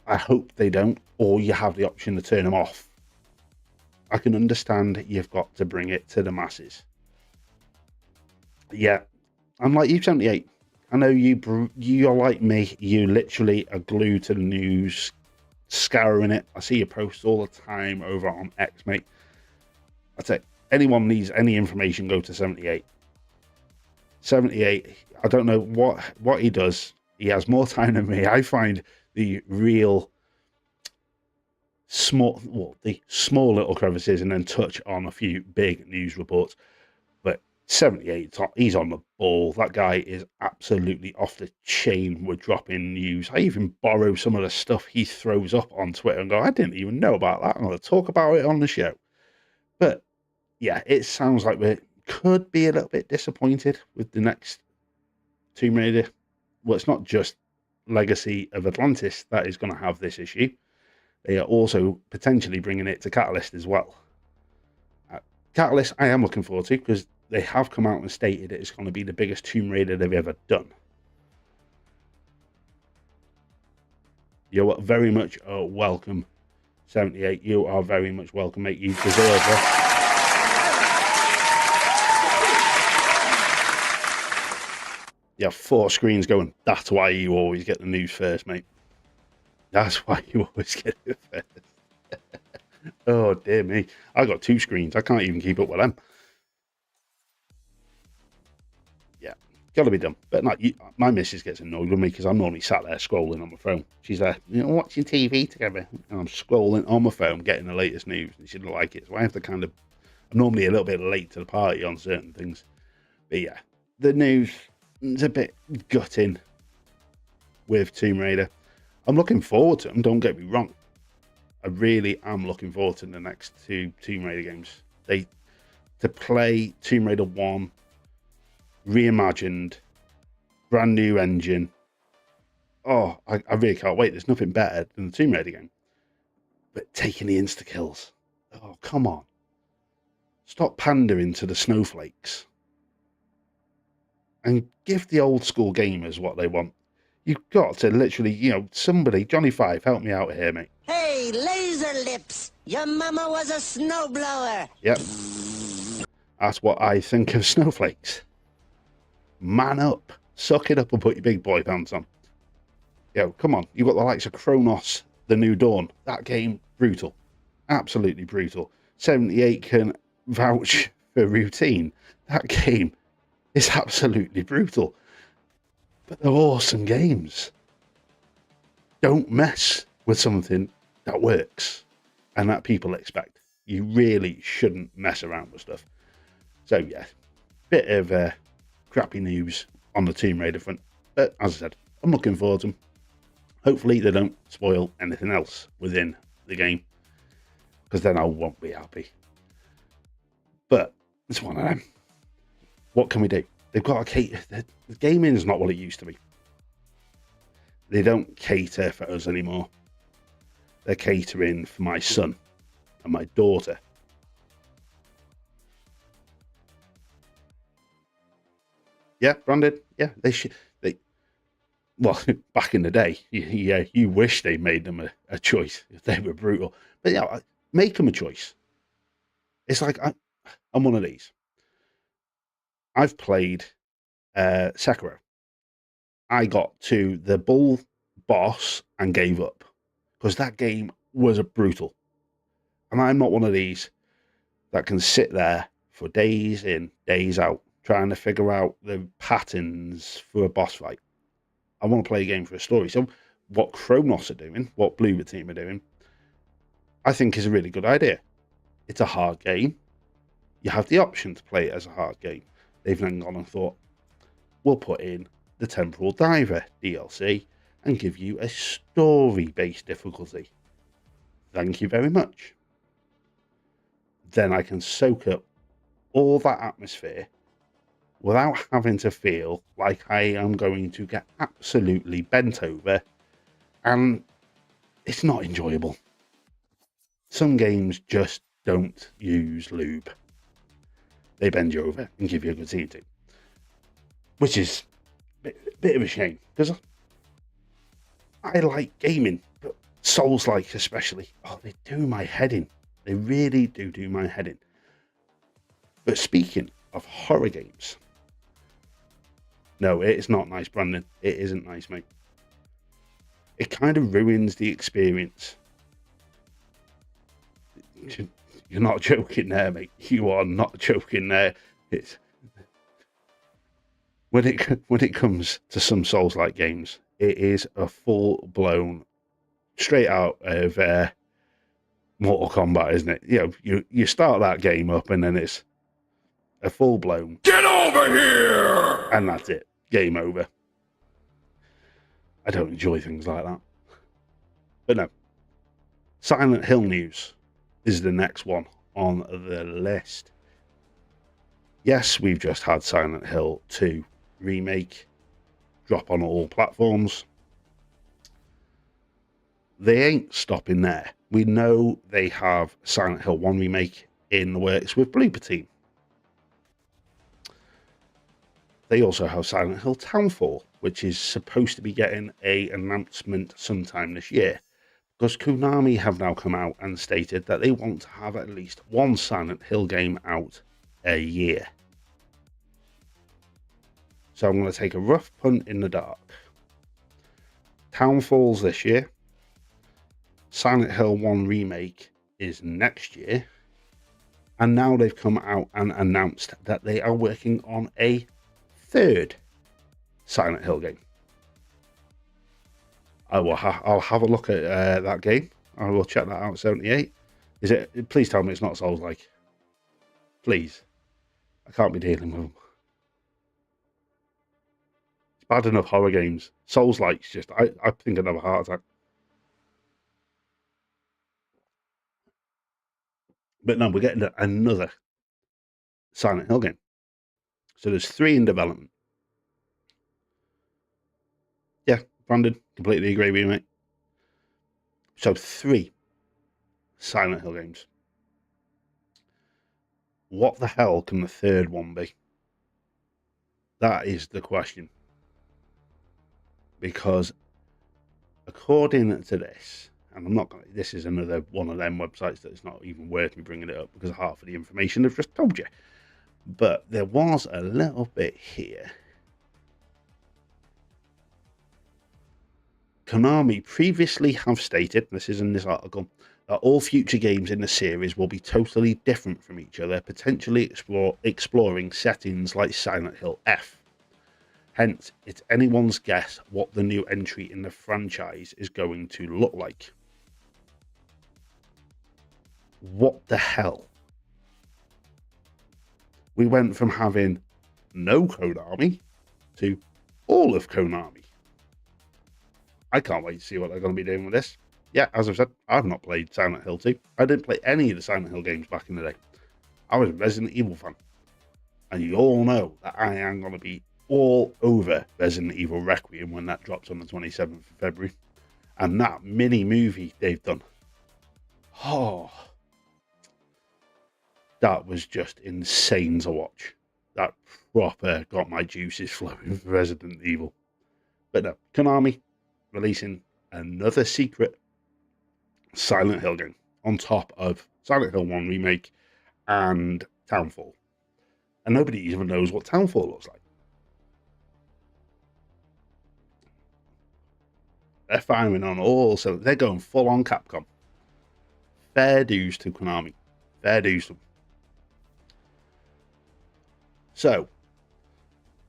I hope they don't, or you have the option to turn them off. I can understand you've got to bring it to the masses. Yeah, I'm like you, 78. I know you're like me. You literally are glued to the news, scouring it. I see your posts all the time over on X, mate. I say, anyone needs any information, go to 78. 78, I don't know what he does. He has more time than me. I find the real small little crevices and then touch on a few big news reports. But 78, he's on the ball. That guy is absolutely off the chain with dropping news. I even borrow some of the stuff he throws up on Twitter and go, I didn't even know about that. I'm going to talk about it on the show. But yeah, it sounds like we could be a little bit disappointed with the next Tomb Raider. Well, it's not just Legacy of Atlantis that is going to have this issue. They are also potentially bringing it to Catalyst as well. Catalyst, I am looking forward to, because they have come out and stated it's going to be the biggest Tomb Raider they've ever done. You're very much welcome, 78. You are very much welcome, mate. You deserve it. You have 4 screens going. That's why you always get the news first, mate. That's why you always get it first. Oh, dear me. I got 2 screens. I can't even keep up with them. Yeah, got to be done. But not, my missus gets annoyed with me because I'm normally sat there scrolling on my phone. She's there, watching TV together. And I'm scrolling on my phone, getting the latest news. And she doesn't like it. So I have to I'm normally a little bit late to the party on certain things. But yeah, the news is a bit gutting with Tomb Raider. I'm looking forward to them, don't get me wrong. I really am looking forward to the next 2 Tomb Raider games. To play Tomb Raider 1, reimagined, brand new engine. Oh, I really can't wait. There's nothing better than the Tomb Raider game. But taking the insta-kills. Oh, come on. Stop pandering to the snowflakes. And give the old school gamers what they want. You've got to literally, somebody, Johnny Five, help me out here, mate. Hey, laser lips! Your mama was a snowblower! Yep. That's what I think of snowflakes. Man up. Suck it up and put your big boy pants on. Come on. You've got the likes of Chronos, The New Dawn. That game, brutal. Absolutely brutal. 78 can vouch for Routine. That game is absolutely brutal. But they're awesome games. Don't mess with something that works and that people expect. You really shouldn't mess around with stuff. So yeah, bit of crappy news on the Tomb Raider front. But as I said, I'm looking forward to them. Hopefully they don't spoil anything else within the game, because then I won't be happy. But it's one of them. What can we do? They've got to cater. The gaming is not what it used to be. They don't cater for us anymore. They're catering for my son and my daughter. Yeah, branded. Yeah, they should. Well, back in the day, you wish they made them a choice if they were brutal. But yeah, make them a choice. It's like I'm one of these. I've played Sekiro. I got to the bull boss and gave up because that game was brutal. And I'm not one of these that can sit there for days in, days out, trying to figure out the patterns for a boss fight. I want to play a game for a story. So what Chronos are doing, what Bloober team are doing, I think is a really good idea. It's a hard game. You have the option to play it as a hard game. They've then gone and thought, we'll put in the Temporal Diver DLC and give you a story-based difficulty. Thank you very much. Then I can soak up all that atmosphere without having to feel like I am going to get absolutely bent over, and it's not enjoyable. Some games just don't use lube. They bend you over and give you a good scene to, which is a bit of a shame, because I like gaming, but Souls-like especially. Oh, they do my head in. They really do my head in. But speaking of horror games, no, it's not nice, Brandon. It isn't nice, mate. It kind of ruins the experience. You're not joking there, mate. You are not joking there. It's when it comes to some Souls-like games, it is a full-blown, straight out of Mortal Kombat, isn't it? You know, you start that game up and then it's a full-blown Get over here! and that's it. Game over. I don't enjoy things like that. But no. Silent Hill news is the next one on the list. Yes, we've just had Silent Hill 2 remake drop on all platforms. They ain't stopping there. We know they have Silent Hill 1 remake in the works with Bloober team. They also have Silent Hill Townfall, which is supposed to be getting an announcement sometime this year, because Konami have now come out and stated that they want to have at least one Silent Hill game out a year. So I'm going to take a rough punt in the dark. Townfall's this year. Silent Hill 1 remake is next year. And now they've come out and announced that they are working on a third Silent Hill game. I'll have a look at that game. I will check that out. 78. Is it? Please tell me it's not Souls-like. Please. I can't be dealing with them. It's bad enough horror games. Souls-like's just, I think I'd have a heart attack. But no, we're getting another Silent Hill game. So there's 3 in development. Yeah, Brandon, completely agree with you, mate. So 3 Silent Hill games. What the hell can the third one be? That is the question. Because according to this, and I'm not going to, this is another one of them websites that it's not even worth me bringing it up because half of the information I've just told you. But there was a little bit here. Konami previously have stated, this is in this article, that all future games in the series will be totally different from each other, potentially exploring settings like Silent Hill F. Hence, it's anyone's guess what the new entry in the franchise is going to look like. What the hell? We went from having no Konami to all of Konami. I can't wait to see what they're going to be doing with this. Yeah, as I've said, I've not played Silent Hill 2. I didn't play any of the Silent Hill games back in the day. I was a Resident Evil fan. And you all know that I am going to be all over Resident Evil Requiem when that drops on the 27th of February. And that mini movie they've done. Oh, that was just insane to watch. That proper got my juices flowing for Resident Evil. But no, Konami releasing another secret Silent Hill game on top of Silent Hill 1 remake and Townfall. And nobody even knows what Townfall looks like. They're firing on all, so they're going full on Capcom. Fair dues to Konami. Fair dues to them. So,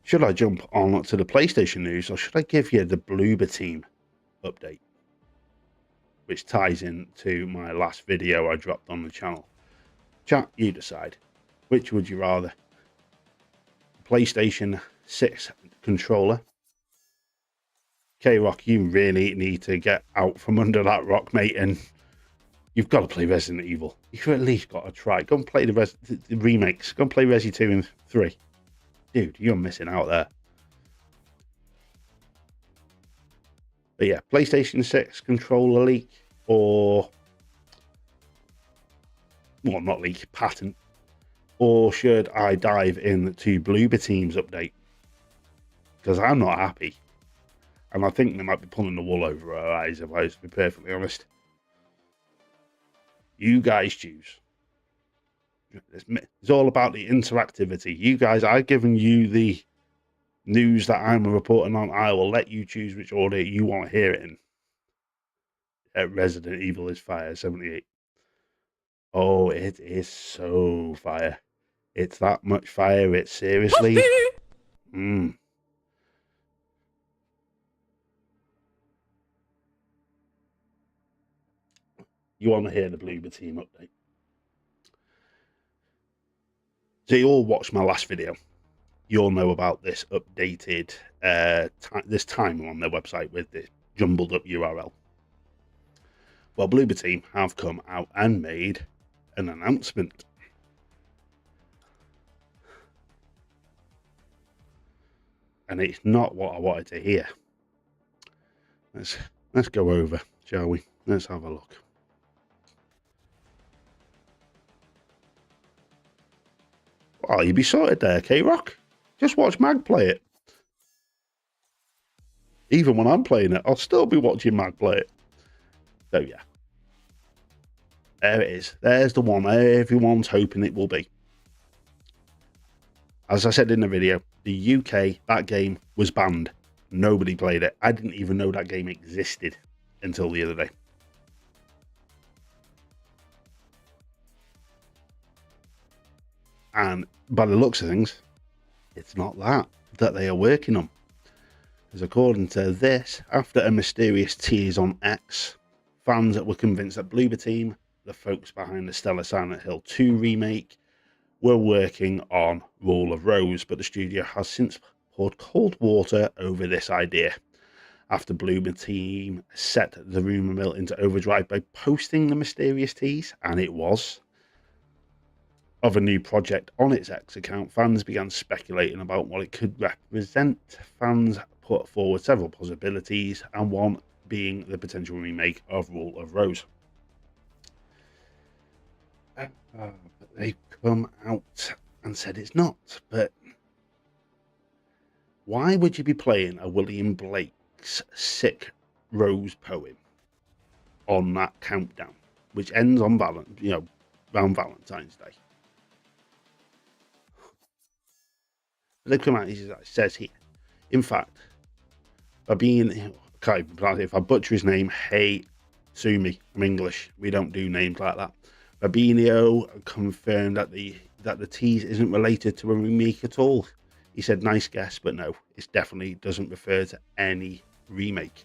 should I jump on to the PlayStation news or should I give you the Bloober team update? Which ties into my last video I dropped on the channel. Chat, you decide. Which would you rather? PlayStation 6 controller. K-Rock, you really need to get out from under that rock, mate, and you've got to play Resident Evil. You've at least got to try. Go and play the remakes. Go and play Resi 2 and 3. Dude, you're missing out there. But yeah, PlayStation 6 controller leak or... well, not leak, patent. Or should I dive into Bloober Team's update? Because I'm not happy. And I think they might be pulling the wool over our eyes, if I was to be perfectly honest. You guys choose. It's all about the interactivity. You guys, I've given you the news that I'm reporting on. I will let you choose which order you want to hear it in. Resident Evil is fire, 78. Oh, it is so fire. It's that much fire. It's seriously. You want to hear the Bloober team update. So you all watched my last video. You all know about this updated this timer on their website with this jumbled up URL. Well, Bloober team have come out and made an announcement. And it's not what I wanted to hear. Let's go over, shall we? Let's have a look. Oh, you'd be sorted there, K-Rock. Just watch Mag play it. Even when I'm playing it, I'll still be watching Mag play it. So, yeah. There it is. There's the one everyone's hoping it will be. As I said in the video, the UK, that game was banned. Nobody played it. I didn't even know that game existed until the other day. And by the looks of things, it's not that they are working on. Because according to this, after a mysterious tease on X, fans were convinced that Bloober team, the folks behind the stellar Silent Hill 2 remake, were working on Rule of Rose, but the studio has since poured cold water over this idea after Bloober team set the rumor mill into overdrive by posting the mysterious tease, and it was, of a new project on its X account. Fans began speculating about what it could represent. Fans put forward several possibilities, and one being the potential remake of Rule of Rose. But they've come out and said it's not. But why would you be playing a William Blake's sick Rose poem on that countdown, which ends on around Valentine's Day? But they come out, it says here, in fact, by being, can't even pronounce it, if I butcher his name, hey, sue me, I'm English, we don't do names like that. Fabinho confirmed that the tease isn't related to a remake at all. He said, nice guess, but no, it definitely doesn't refer to any remake.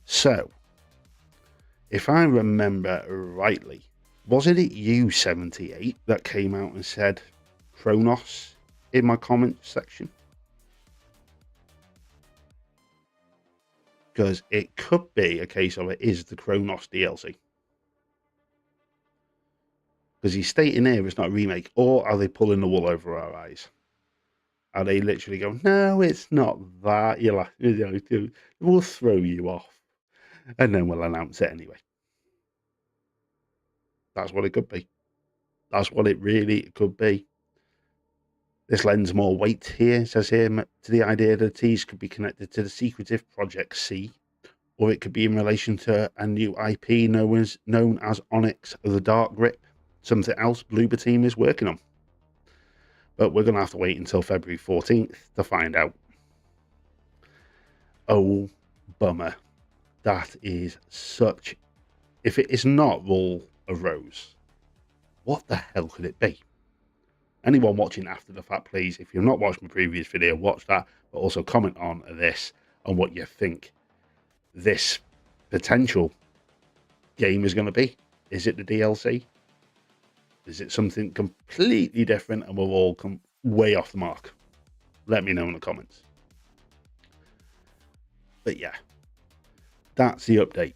So, if I remember rightly, wasn't it you, 78, that came out and said Kronos in my comments section? Because it could be a case of it is the Kronos DLC. Because he's stating here it's not a remake, or are they pulling the wool over our eyes? Are they literally going, no, it's not that? We'll throw you off, and then we'll announce it anyway. That's what it could be. That's what it really could be. This lends more weight here, it says here, to the idea that the tease could be connected to the secretive Project C, or it could be in relation to a new IP known as Onyx the Dark Grip, something else Bloober team is working on. But we're going to have to wait until February 14th to find out. Oh, bummer. That is such... If it is not Rule of Rose, what the hell could it be? Anyone watching after the fact, please, if you've not watched my previous video, watch that, but also comment on this, on what you think this potential game is going to be. Is it the DLC? Is it something completely different and we'll all come way off the mark? Let me know in the comments. But yeah, that's the update.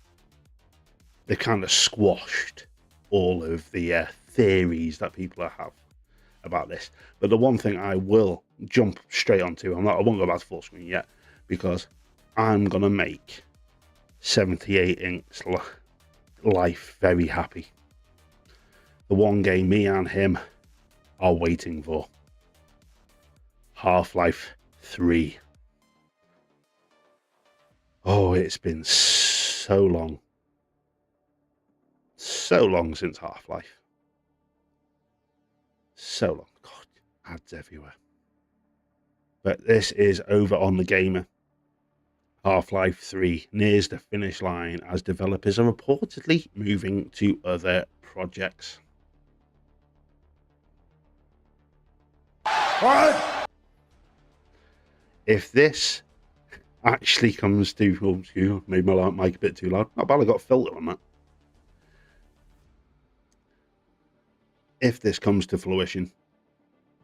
They kind of squashed all of the theories that people have about this. But the one thing I will jump straight onto, I won't go back to full screen yet, because I'm going to make 78 Ink's life very happy. The one game me and him are waiting for. Half-Life 3. Oh, it's been so long. so long since Half-Life. So long. God, ads everywhere. But this is over on the gamer. Half-Life 3 nears the finish line as developers are reportedly moving to other projects. What? If this actually comes to, oh, excuse me, made my mic a bit too loud. Not bad, I got a filter on that. If this comes to fruition,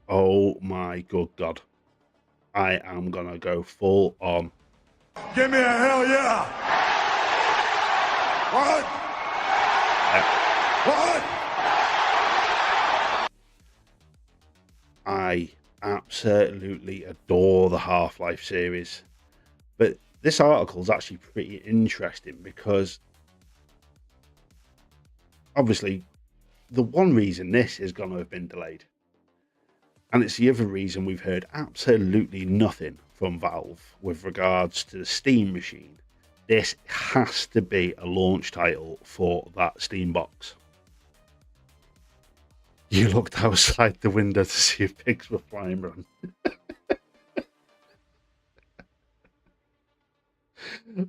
oh my good God, I am gonna go full on. Give me a hell yeah! What? What? I absolutely adore the Half-Life series. But this article is actually pretty interesting because obviously the one reason this is going to have been delayed, and it's the other reason we've heard absolutely nothing from Valve with regards to the Steam machine. This has to be a launch title for that Steam box. You looked outside the window to see if pigs were flying around.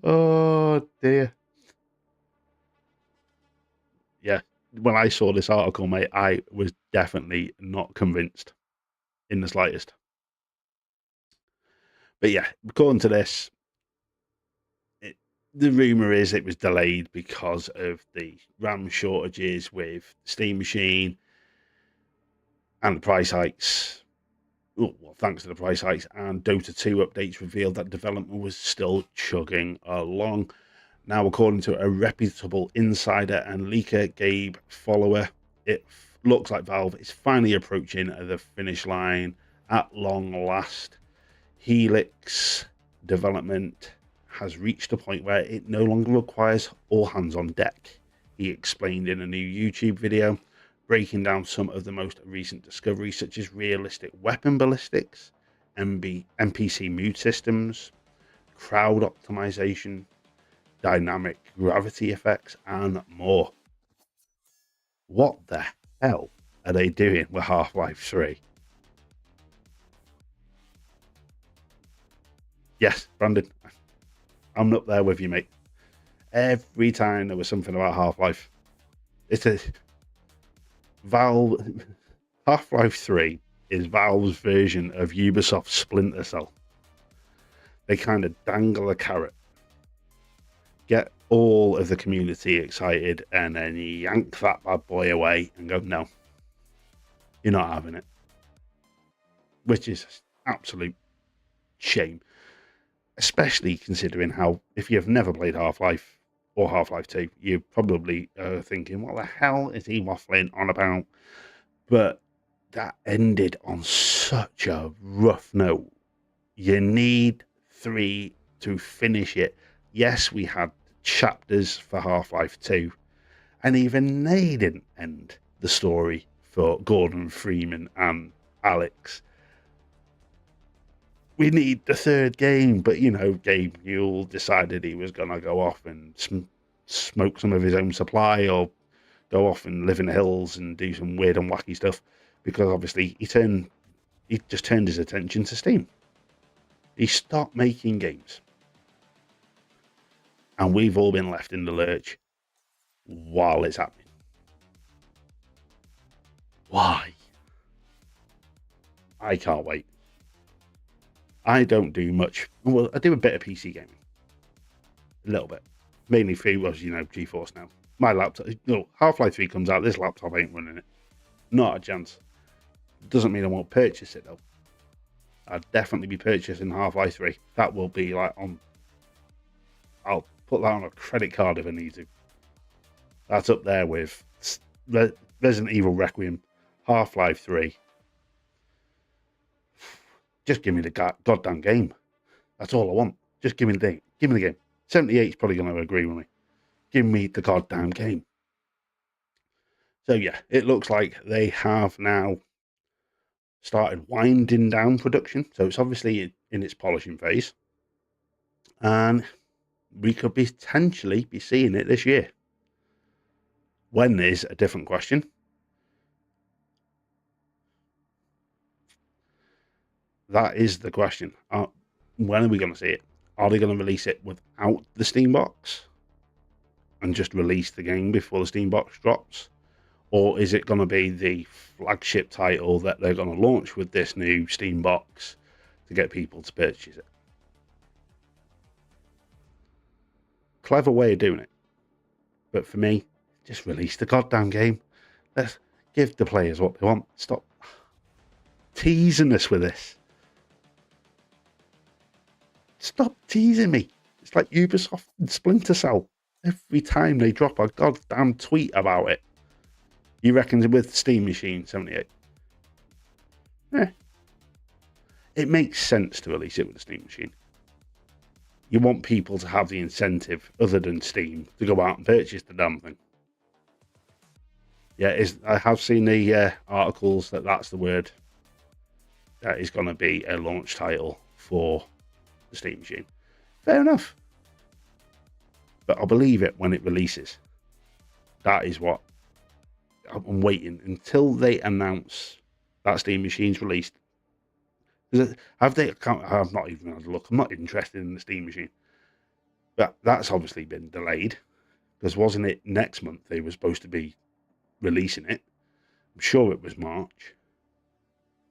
Oh dear. Yeah, when I saw this article, mate, I was definitely not convinced in the slightest. But yeah, according to this, the rumor is it was delayed because of the RAM shortages with the Steam machine and the price hikes. Well, thanks to the price hikes, and Dota 2 updates revealed that development was still chugging along. Now, according to a reputable insider and leaker, Gabe Follower, it looks like Valve is finally approaching the finish line at long last. Helix development has reached a point where it no longer requires all hands on deck, he explained in a new YouTube video, breaking down some of the most recent discoveries, such as realistic weapon ballistics, NPC mood systems, crowd optimization, dynamic gravity effects, and more. What the hell are they doing with Half-Life 3? Yes, Brandon, I'm up there with you, mate. Every time there was something about Half-Life, it's a Valve. Half-Life 3 is Valve's version of Ubisoft Splinter Cell. They kind of dangle a carrot, get all of the community excited, and then yank that bad boy away and go, no, you're not having it. Which is absolute shame, especially considering how, if you've never played Half-Life or Half-Life 2, you probably are thinking, what the hell is he waffling on about? But that ended on such a rough note. You need 3 to finish it. Yes, we had chapters for Half-Life 2, and even they didn't end the story for Gordon Freeman and Alex. We need the third game, but you know, Gabe Newell decided he was going to go off and smoke some of his own supply, or go off and live in the hills and do some weird and wacky stuff, because obviously he just turned his attention to Steam. He stopped making games. And we've all been left in the lurch while it's happening. Why? I can't wait. I don't do much. Well, I do a bit of PC gaming. A little bit. Mainly through, GeForce now. My laptop, Half-Life 3 comes out, this laptop ain't running it. Not a chance. Doesn't mean I won't purchase it, though. I'll definitely be purchasing Half-Life 3. That will be I'll put that on a credit card if I need to. That's up there with Resident Evil Requiem, Half-Life 3. Just give me the goddamn game. That's all I want. Just give me the game. 78 is probably going to agree with me. Give me the goddamn game. So yeah, it looks like they have now started winding down production. So it's obviously in its polishing phase. And we could potentially be seeing it this year. When is a different question. That is the question. When are we going to see it? Are they going to release it without the Steam box and just release the game before the Steam box drops? Or is it going to be the flagship title that they're going to launch with this new Steam box to get people to purchase it? Clever way of doing it. But for me, just release the goddamn game. Let's give the players what they want. Stop teasing us with this. Stop teasing me. It's like Ubisoft and Splinter Cell. Every time they drop a goddamn tweet about it. You reckon with Steam Machine 78? It makes sense to release it with the Steam Machine. You want people to have the incentive, other than Steam, to go out and purchase the damn thing. Yeah, I have seen the articles that that's the word. That is going to be a launch title for the Steam Machine. Fair enough. But I'll believe it when it releases. That is what I'm waiting until they announce that Steam Machine's released. Have they? I've not even had a look. I'm not interested in the Steam Machine. But that's obviously been delayed. Because wasn't it next month they were supposed to be releasing it? I'm sure it was March.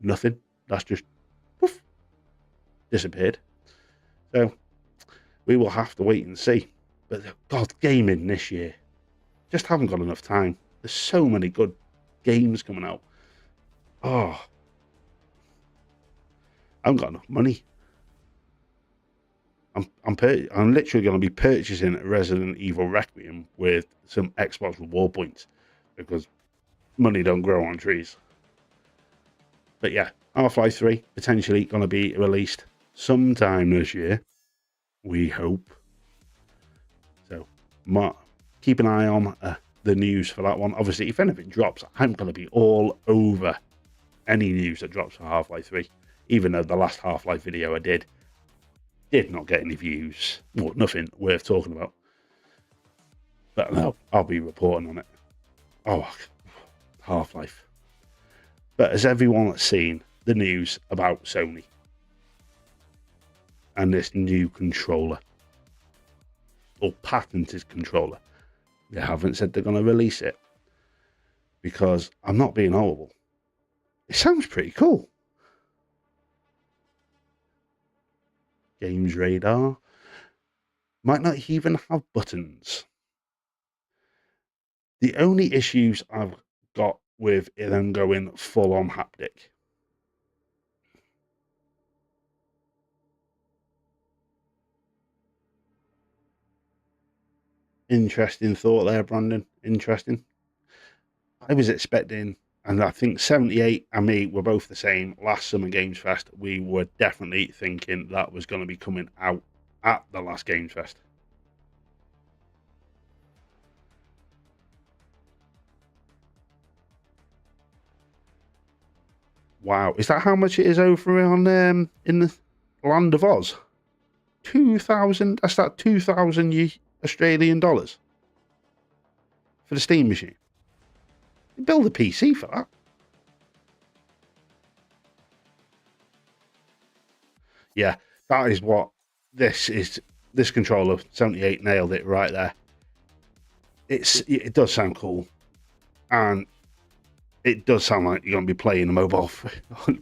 Nothing. That's just poof, disappeared. So we will have to wait and see. But God, gaming this year, just haven't got enough time. There's so many good games coming out. Oh, I haven't got enough money. I'm literally going to be purchasing Resident Evil Requiem with some Xbox reward points because money don't grow on trees. But yeah, Half-Life 3 potentially going to be released sometime this year. We hope. So, keep an eye on the news for that one. Obviously, if anything drops, I'm going to be all over any news that drops for Half-Life 3. Even though the last Half-Life video I did not get any views. Well, nothing worth talking about. But no, I'll be reporting on it. Oh, Half-Life. But has everyone seen the news about Sony and this new controller? Or patented controller? They haven't said they're going to release it. Because I'm not being horrible. It sounds pretty cool. Games radar. Might not even have buttons. The only issues I've got with them going full on haptic. Interesting thought there, Brandon. Interesting. I was expecting, and I think 78 and me were both the same. Last Summer Games Fest, we were definitely thinking that was going to be coming out at the last Games Fest. Wow, is that how much it is over on in the Land of Oz? 2,000. That's that 2,000 Australian dollars for the Steam Machine. You build a PC for that. Yeah, that is what this is. This controller 78 nailed it right there. It does sound cool, and it does sound like you're going to be playing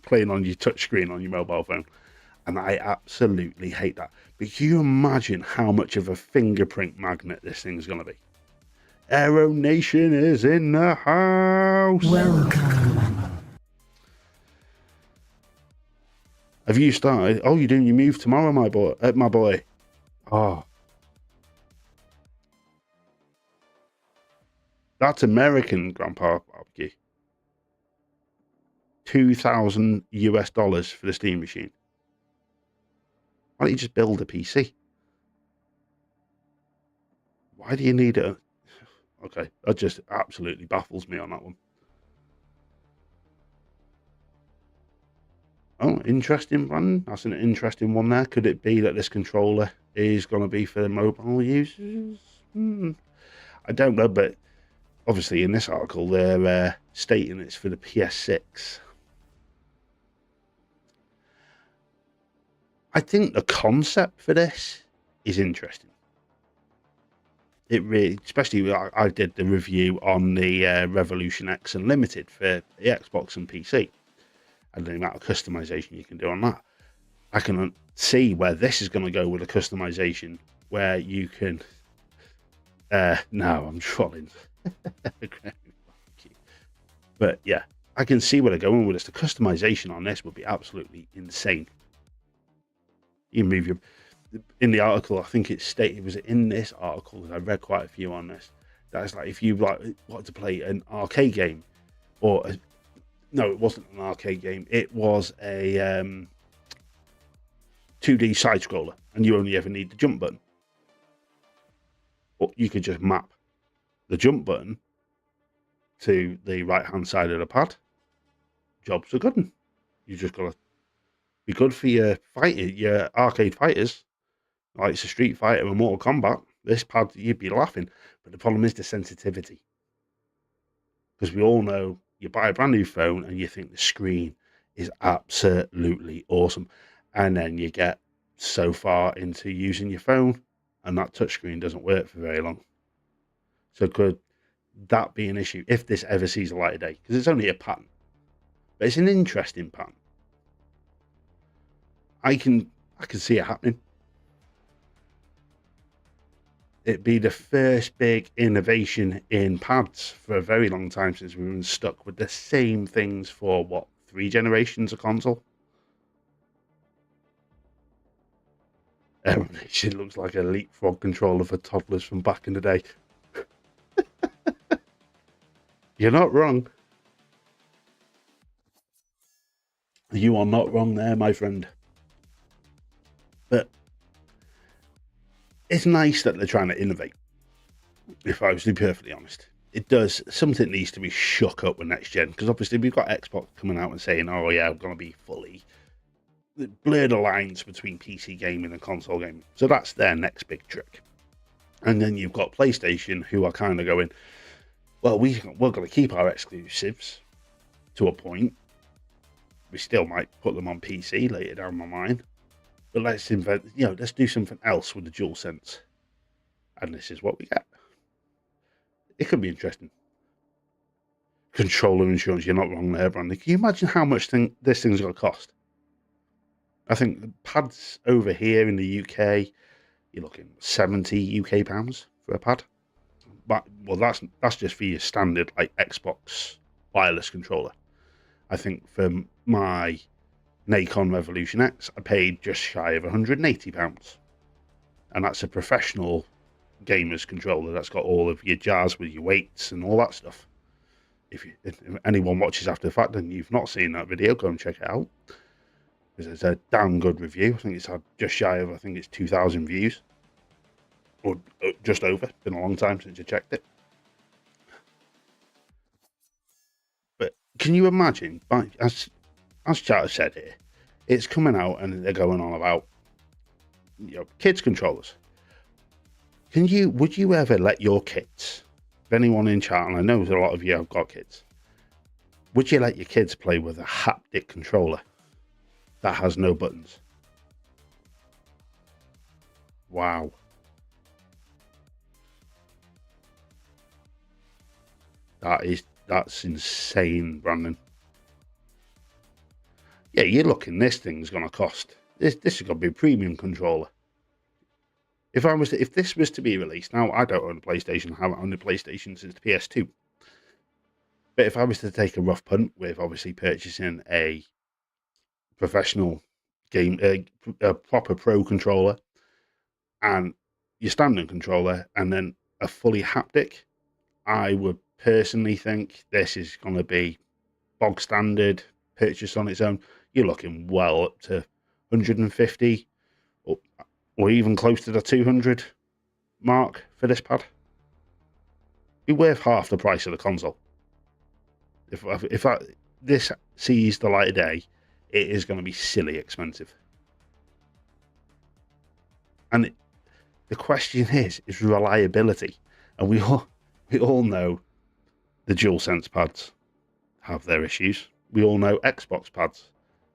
playing on your touchscreen on your mobile phone. And I absolutely hate that. But can you imagine how much of a fingerprint magnet this thing's going to be? Aero Nation is in the house. Welcome. Have you started? Oh, you're doing your move tomorrow, my boy. Oh. That's American Grandpa Barbecue. $2,000 for the Steam Machine. Why don't you just build a PC? Why do you need it? Okay, that just absolutely baffles me on that one. Oh, interesting, Brandon. That's an interesting one there. Could it be that this controller is going to be for mobile users? I don't know, but obviously in this article they're stating it's for the PS6. I think the concept for this is interesting. It really, especially I did the review on the Revolution X Unlimited for the Xbox and PC, and the amount of customization you can do on that. I can see where this is going to go with a customization where you can. No, I'm trolling. But yeah, I can see where they're going with this. The customization on this would be absolutely insane. You move your. In the article, I think it stated, was it in this article, because I read quite a few on this, that's like if you wanted to play an arcade game, no, it wasn't an arcade game, it was a 2D side scroller, and you only ever need the jump button. But you could just map the jump button to the right hand side of the pad. Jobs are good. You just gotta be good for your arcade fighters. Like it's a Street Fighter or Mortal Kombat, this pad, you'd be laughing. But the problem is the sensitivity. Because we all know you buy a brand new phone and you think the screen is absolutely awesome. And then you get so far into using your phone and that touchscreen doesn't work for very long. So could that be an issue if this ever sees the light of day? Because it's only a patent. But it's an interesting patent. I can see it happening. It'd be the first big innovation in pads for a very long time since we've been stuck with the same things for 3 generations of console. It looks like a leapfrog controller for toddlers from back in the day. You're not wrong. You are not wrong there, my friend. But it's nice that they're trying to innovate, if I was to be perfectly honest. It does. Something needs to be shook up with next gen, because obviously we've got Xbox coming out and saying, oh yeah, we're going to be fully blur the lines between PC gaming and console gaming. So that's their next big trick. And then you've got PlayStation, who are kind of going, well, we're going to keep our exclusives to a point. We still might put them on PC later down the line. But let's let's do something else with the DualSense. And this is what we get. It could be interesting. Controller insurance, you're not wrong there, Brandon. Can you imagine how much this thing's going to cost? I think the pads over here in the UK, you're looking 70 UK pounds for a pad. But, well, that's just for your standard like Xbox wireless controller. I think for my Nacon Revolution X, I paid just shy of £180. And that's a professional gamer's controller that's got all of your jars with your weights and all that stuff. If anyone watches after the fact and you've not seen that video, go and check it out. It's a damn good review. I think it's had just shy of, 2,000 views. Or just over. It's been a long time since I checked it. But can you imagine, as Chat has said here, it's coming out and they're going on about kids controllers. Would you ever let your kids, if anyone in chat, and I know a lot of you have got kids, would you let your kids play with a haptic controller that has no buttons? Wow. That's insane, Brandon. Yeah, you're looking, this thing's going to cost. This is going to be a premium controller. If this was to be released, now I don't own a PlayStation, I haven't owned a PlayStation since the PS2. But if I was to take a rough punt with obviously purchasing a professional game, a proper pro controller, and your standard controller, and then a fully haptic, I would personally think this is going to be bog standard, purchase on its own. You're looking well up to 150 or even close to the 200 mark for this pad. Be worth half the price of the console. If this sees the light of day, it is going to be silly expensive. And the question is reliability. And we all know the DualSense pads have their issues. We all know Xbox pads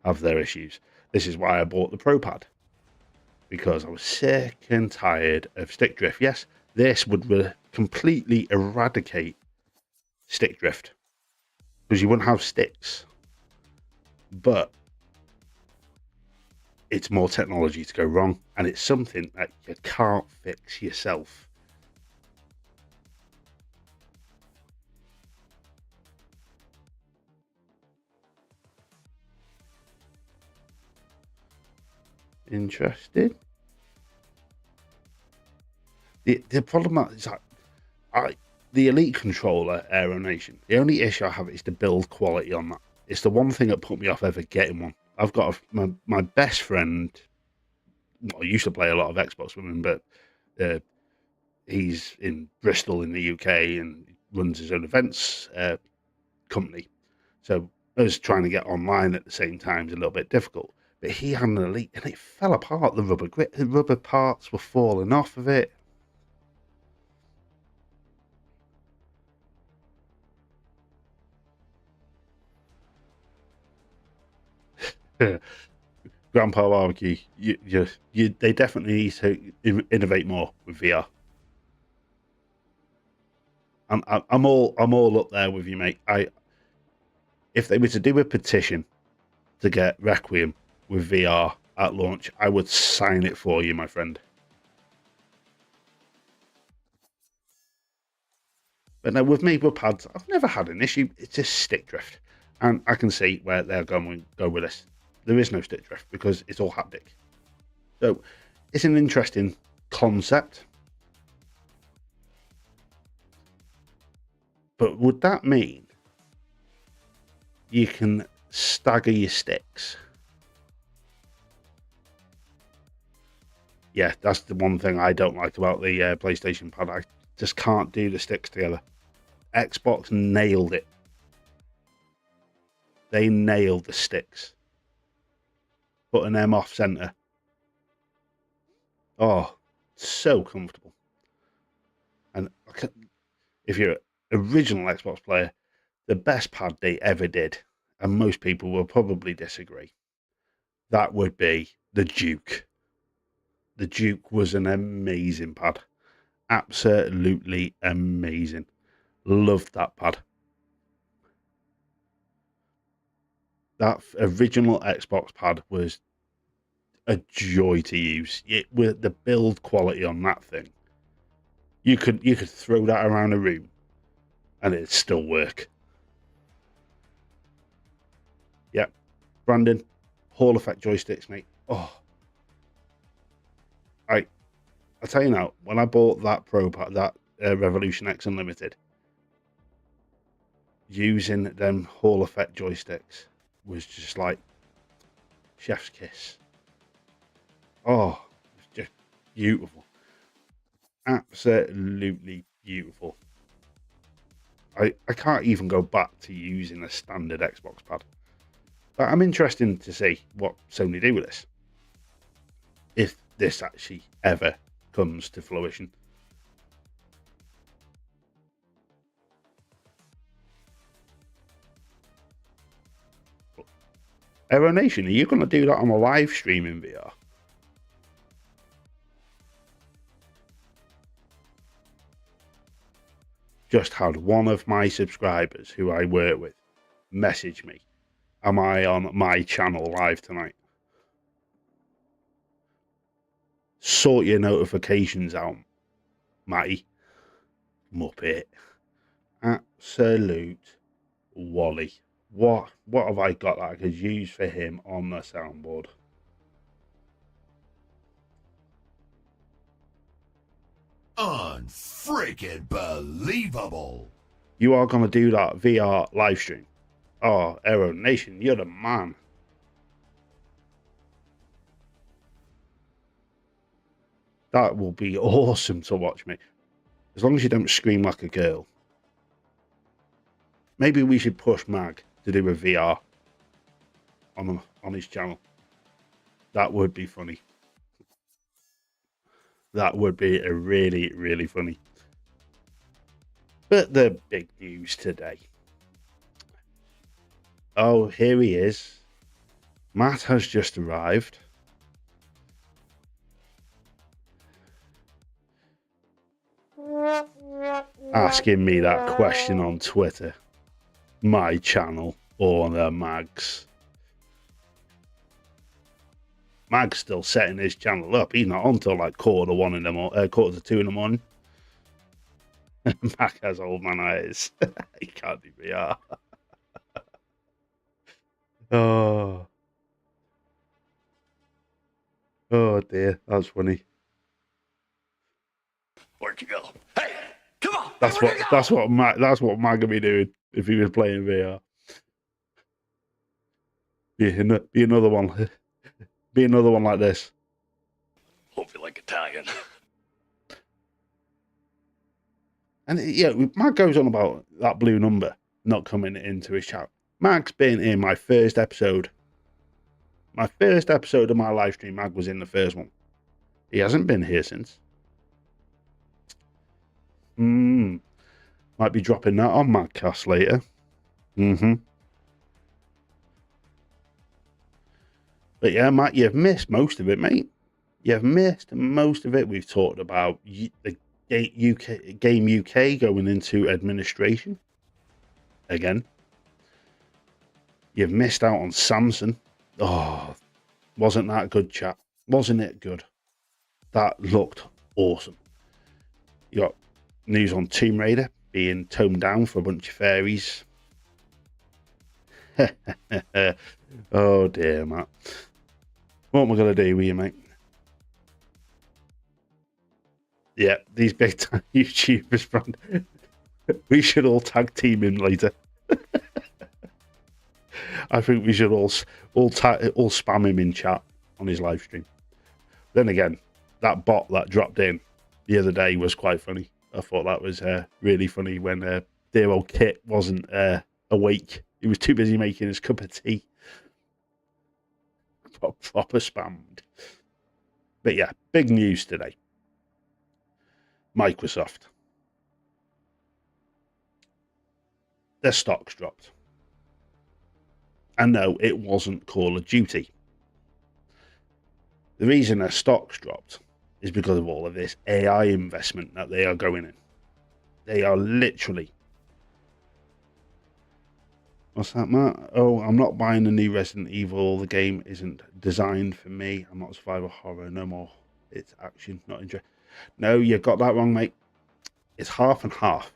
have their issues. This is why I bought the Pro Pad, because I was sick and tired of stick drift. Yes, this would completely eradicate stick drift, because you wouldn't have sticks, but it's more technology to go wrong, and it's something that you can't fix yourself. Interesting. The problem is that the Elite controller, Aero Nation, the only issue I have is the build quality on that. It's the one thing that put me off ever getting one. I've got my best friend. Well, I used to play a lot of Xbox with him, but he's in Bristol in the UK and runs his own events company. So us trying to get online at the same time is a little bit difficult. But he had an Elite and it fell apart. The rubber parts were falling off of it. Grandpa Barbecue, they definitely need to innovate more with VR. I'm all up there with you, mate. If they were to do a petition to get Requiem with VR at launch, I would sign it for you, my friend. But no, with me with pads, I've never had an issue. It's just stick drift, and I can see where they're going to go with this. There is no stick drift because it's all haptic. So it's an interesting concept. But would that mean you can stagger your sticks? Yeah, that's the one thing I don't like about the PlayStation pad. I just can't do the sticks together. Xbox nailed it. They nailed the sticks. Putting them off center. Oh, so comfortable. And if you're an original Xbox player, the best pad they ever did, and most people will probably disagree, that would be the Duke. The Duke was an amazing pad. Absolutely amazing. Loved that pad. That original Xbox pad was a joy to use. It with the build quality on that thing, you could throw that around a room and it'd still work. Yep. Brandon, Hall Effect joysticks, mate. Oh, I tell you now, when I bought that Pro Pad, that Revolution X Unlimited, using them Hall Effect joysticks was just like chef's kiss. Oh, it's just beautiful. Absolutely beautiful. I can't even go back to using a standard Xbox pad. But I'm interested to see what Sony do with this. If this actually ever comes to fruition. Aero Nation, are you going to do that on a live stream in VR? Just had one of my subscribers who I work with message me, am I on my channel live tonight? Sort your notifications out, Matty. Muppet. Absolute Wally. What have I got that I could use for him on the soundboard? Unfreaking believable. You are going to do that VR live stream? Oh, Aero Nation, you're the man. That will be awesome to watch, me. As long as you don't scream like a girl. Maybe we should push Mag to do a VR on his channel. That would be funny. That would be a really, really funny. But the big news today. Oh, here he is. Matt has just arrived. Asking me that question on Twitter, my channel, or the Mags. Mag's still setting his channel up. He's not on till like quarter to 2 in the morning. Mag has old man eyes. He can't do VR. Oh dear, that's funny. Where'd you go? Hey, come on. That's what Mag would be doing if he was playing VR. Be another one. Be another one like this. Hope you like Italian. And yeah, Mag goes on about that blue number not coming into his chat. Mag's been in my first episode. My first episode of my live stream, Mag was in the first one. He hasn't been here since. Might be dropping that on Magcast later. But yeah, Matt, you've missed most of it, mate. You've missed most of it. We've talked about the Game UK going into administration again. You've missed out on Samson. Oh, wasn't that good, chat? Wasn't it good? That looked awesome. You got news on Tomb Raider being toned down for a bunch of fairies. Oh dear, Matt. What am I going to do with you, mate? Yeah, these big time YouTubers, friend. We should all tag team him later. I think we should all spam him in chat on his live stream. Then again, that bot that dropped in the other day was quite funny. I thought that was really funny when dear old Kit wasn't awake. He was too busy making his cup of tea. Proper spammed. But yeah, big news today. Microsoft. Their stocks dropped. And no, it wasn't Call of Duty. The reason their stocks dropped is because of all of this AI investment that they are going in. They are literally... What's that, Matt? Oh, I'm not buying the new Resident Evil. The game isn't designed for me. I'm not survival horror. No more. It's action, not interest. No, you got that wrong, mate. It's half and half.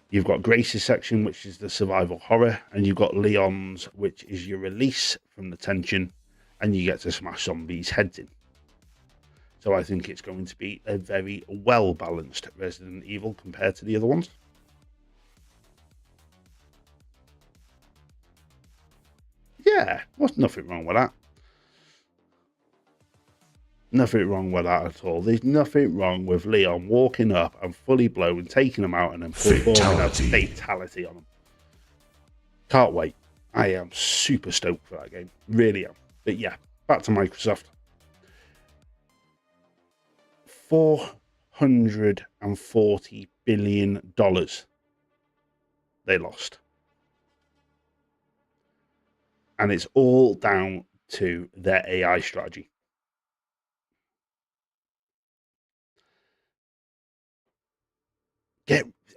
You've got Grace's section, which is the survival horror, and you've got Leon's, which is your release from the tension, and you get to smash zombies' heads in. So I think it's going to be a very well-balanced Resident Evil compared to the other ones. Yeah, there's nothing wrong with that. Nothing wrong with that at all. There's nothing wrong with Leon walking up and fully blown, taking them out, and then performing a fatality on them. Can't wait. I am super stoked for that game. Really am. But yeah, back to Microsoft. $440 billion they lost. And it's all down to their AI strategy.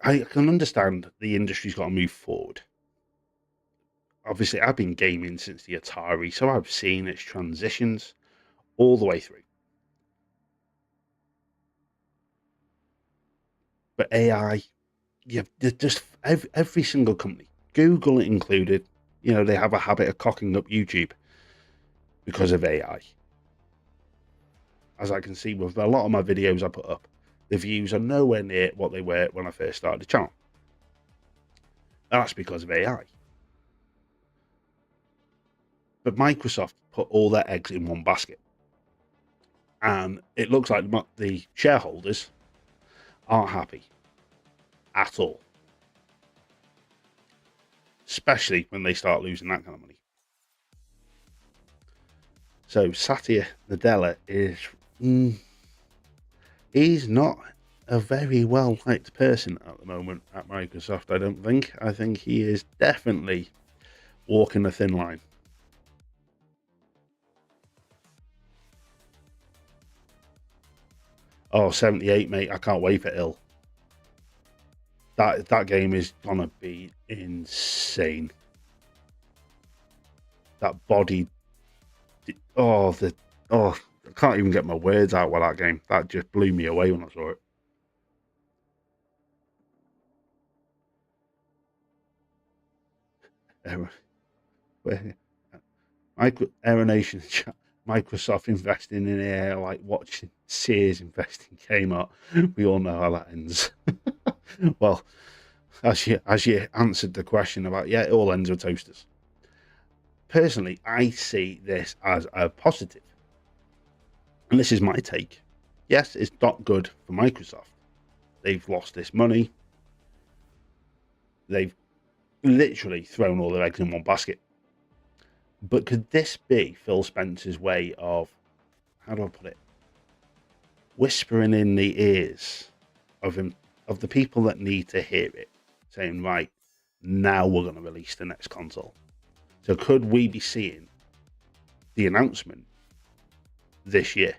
I can understand the industry's got to move forward. Obviously, I've been gaming since the Atari, so I've seen its transitions all the way through. But AI, just every single company, Google included, they have a habit of cocking up YouTube because of AI. As I can see with a lot of my videos I put up, the views are nowhere near what they were when I first started the channel. And that's because of AI. But Microsoft put all their eggs in one basket. And it looks like the shareholders aren't happy at all. Especially when they start losing that kind of money. So Satya Nadella is... he's not a very well-liked person at the moment at Microsoft, I don't think. I think he is definitely walking a thin line. Oh, 78, mate. I can't wait for Ill. That game is gonna be insane. That body. I can't even get my words out with that game. That just blew me away when I saw it. Aeronation chat. Microsoft investing in AI like watching Sears invest in Kmart. We all know how that ends. Well, as you answered the question about, yeah, it all ends with toasters. Personally, I see this as a positive. And this is my take. Yes, it's not good for Microsoft. They've lost this money. They've literally thrown all their eggs in one basket. But could this be Phil Spencer's way of, how do I put it, whispering in the ears of him, of the people that need to hear it, saying, right, now we're going to release the next console. So could we be seeing the announcement this year?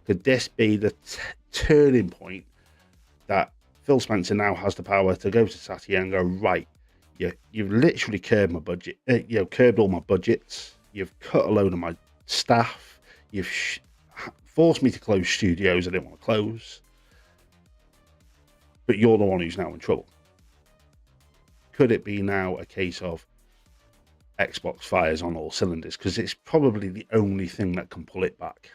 Could this be the turning point that Phil Spencer now has the power to go to Satya and go, right, you've literally curbed my budget, curbed all my budgets, you've cut a load of my staff, you've forced me to close studios I didn't want to close, but you're the one who's now in trouble. Could it be now a case of Xbox fires on all cylinders? Because it's probably the only thing that can pull it back.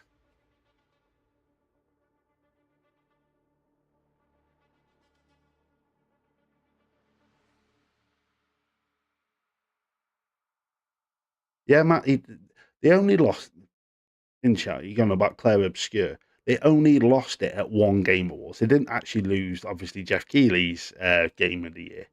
Yeah, Matt, they only lost, in chat, you're going about Claire Obscure, they only lost it at one Game Awards. They didn't actually lose, obviously, Jeff Keighley's Game of the Year.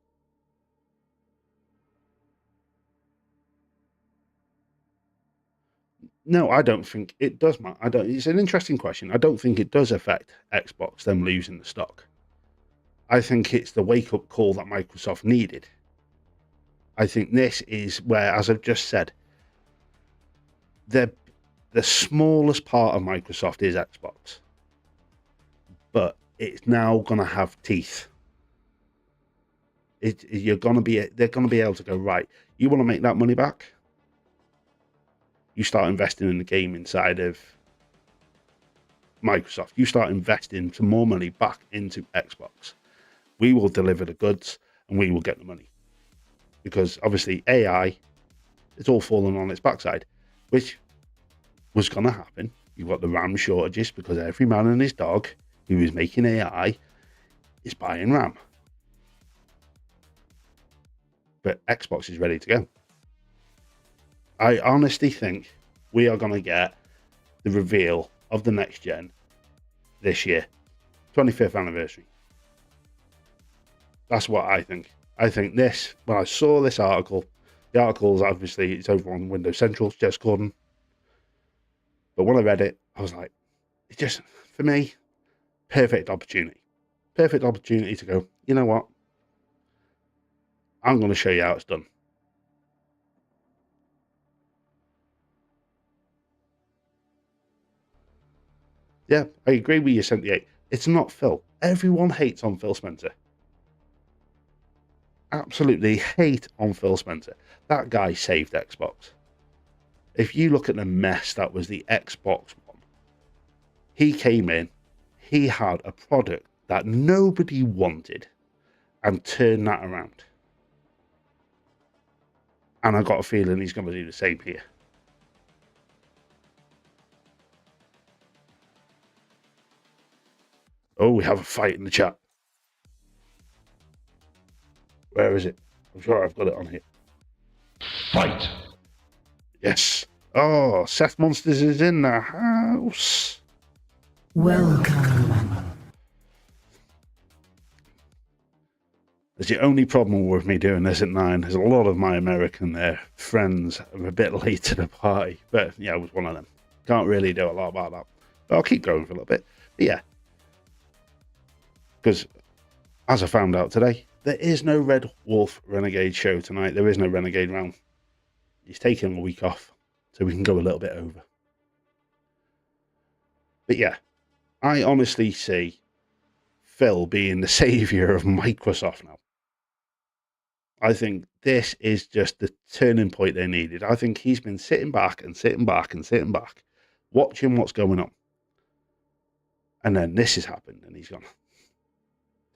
No, I don't think it does, Matt. It's an interesting question. I don't think it does affect Xbox, them losing the stock. I think it's the wake-up call that Microsoft needed. I think this is where, as I've just said, the smallest part of Microsoft is Xbox, but it's now going to have teeth. They're going to be able to go, right, you want to make that money back? You start investing in the gaming side of Microsoft. You start investing some more money back into Xbox. We will deliver the goods and we will get the money. Because obviously AI, it's all fallen on its backside, which was going to happen. You've got the RAM shortages because every man and his dog who is making AI is buying RAM. But Xbox is ready to go. I honestly think we are going to get the reveal of the next gen this year, 25th anniversary. That's what I think. I think this, when I saw this article, the article is obviously, it's over on Windows Central, Jess Gordon. But when I read it, I was like, it's just, for me, perfect opportunity. Perfect opportunity to go, you know what? I'm going to show you how it's done. Yeah, I agree with you, 78. It's not Phil. Everyone hates on Phil Spencer. Absolutely hate on Phil Spencer. That guy saved Xbox. If you look at the mess that was the Xbox One, he came in, he had a product that nobody wanted and turned that around. And I got a feeling he's going to do the same here. Oh, we have a fight in the chat. Where is it? I'm sure I've got it on here. Fight. Yes. Oh, Seth Monsters is in the house. Welcome. That's the only problem with me doing this at 9. There's a lot of my American friends are a bit late to the party. But yeah, I was one of them. Can't really do a lot about that. But I'll keep going for a little bit. But yeah. Because, as I found out today, there is no Red Wolf Renegade show tonight. There is no Renegade round. He's taking a week off, so we can go a little bit over. But yeah, I honestly see Phil being the saviour of Microsoft now. I think this is just the turning point they needed. I think he's been sitting back, watching what's going on. And then this has happened, and he's gone,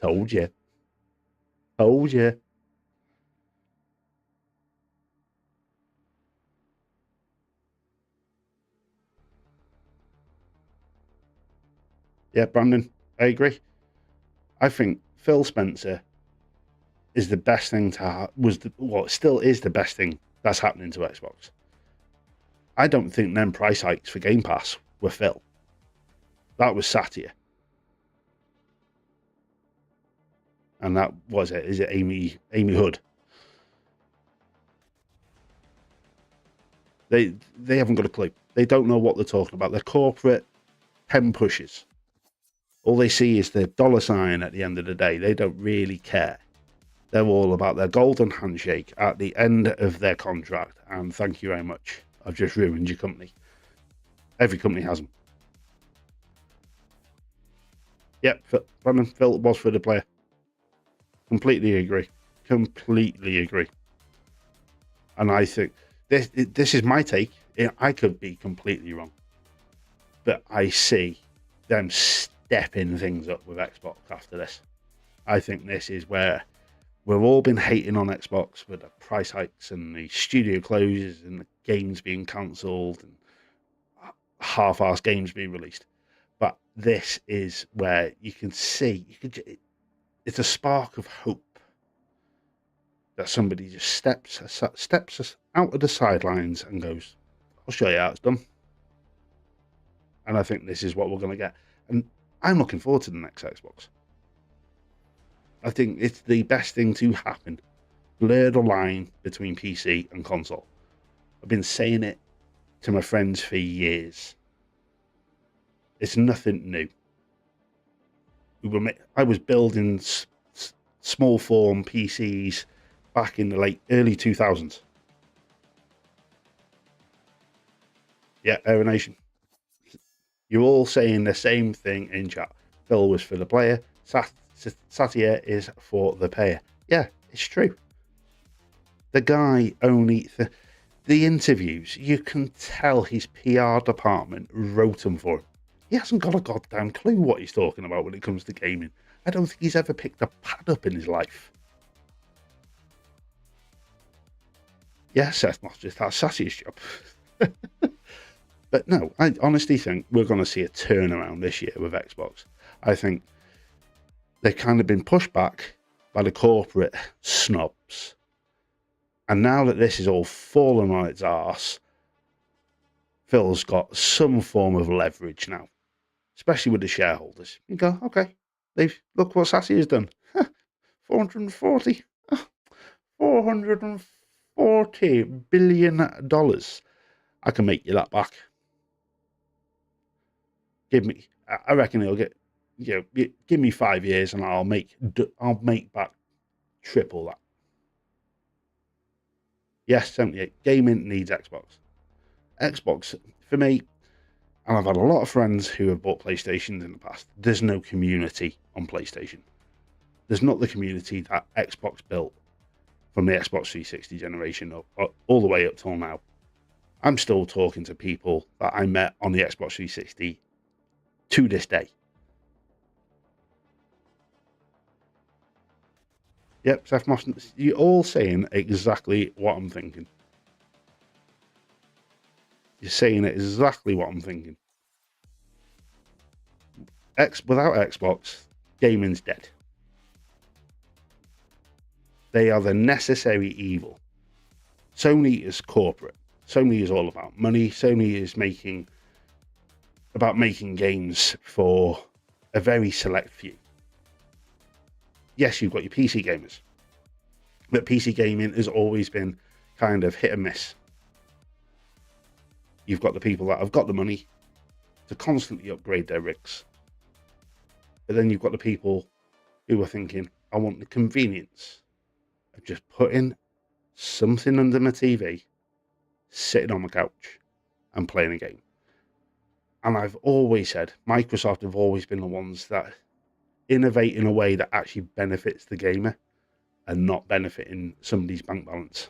told you. Yeah, Brandon, I agree. I think Phil Spencer is the best thing to still is the best thing that's happening to Xbox. I don't think them price hikes for Game Pass were Phil. That was Satya. And that was it. Is it Amy Hood? They haven't got a clue. They don't know what they're talking about. They're corporate pen pushes. All they see is the dollar sign at the end of the day. They don't really care. They're all about their golden handshake at the end of their contract. And thank you very much. I've just ruined your company. Every company has them. Yep, Brandon, Phil was for the player. Completely agree. And I think this is my take. I could be completely wrong. But I see them stepping things up with Xbox after this. I think this is where we've all been hating on Xbox with the price hikes and the studio closes and the games being cancelled and half-assed games being released. But this is where you can see, it's a spark of hope that somebody just steps out of the sidelines and goes, I'll show you how it's done. And I think this is what we're going to get. And I'm looking forward to the next Xbox. I think it's the best thing to happen. Blur the line between PC and console. I've been saying it to my friends for years. It's nothing new. I was building small form PCs back in the early 2000s. Yeah, Aeronation. You're all saying the same thing in chat. Phil was for the player. Satya is for the payer. Yeah, it's true. The guy only... The interviews, you can tell his PR department wrote them for him. He hasn't got a goddamn clue what he's talking about when it comes to gaming. I don't think he's ever picked a pad up in his life. Yeah, Seth must just have Satya's job. But no, I honestly think we're going to see a turnaround this year with Xbox. I think they've kind of been pushed back by the corporate snobs. And now that this is all fallen on its arse, Phil's got some form of leverage now, especially with the shareholders. You go, okay, look what Satya has done. $440 billion. I can make you that back. I reckon he'll get, give me 5 years and I'll make back triple that. Yes, 78. Gaming needs Xbox. Xbox, for me, and I've had a lot of friends who have bought PlayStations in the past, there's no community on PlayStation. There's not the community that Xbox built from the Xbox 360 generation all the way up till now. I'm still talking to people that I met on the Xbox 360 to this day. Yep, Seth Moston, you're all saying exactly what I'm thinking. You're saying exactly what I'm thinking. Without Xbox, gaming's dead. They are the necessary evil. Sony is corporate. Sony is all about money. Sony is making games for a very select few. Yes, you've got your PC gamers, but PC gaming has always been kind of hit and miss. You've got the people that have got the money to constantly upgrade their rigs, but then you've got the people who were thinking, I want the convenience of just putting something under my TV, sitting on my couch and playing a game. And I've always said Microsoft have always been the ones that innovate in a way that actually benefits the gamer and not benefiting somebody's bank balance.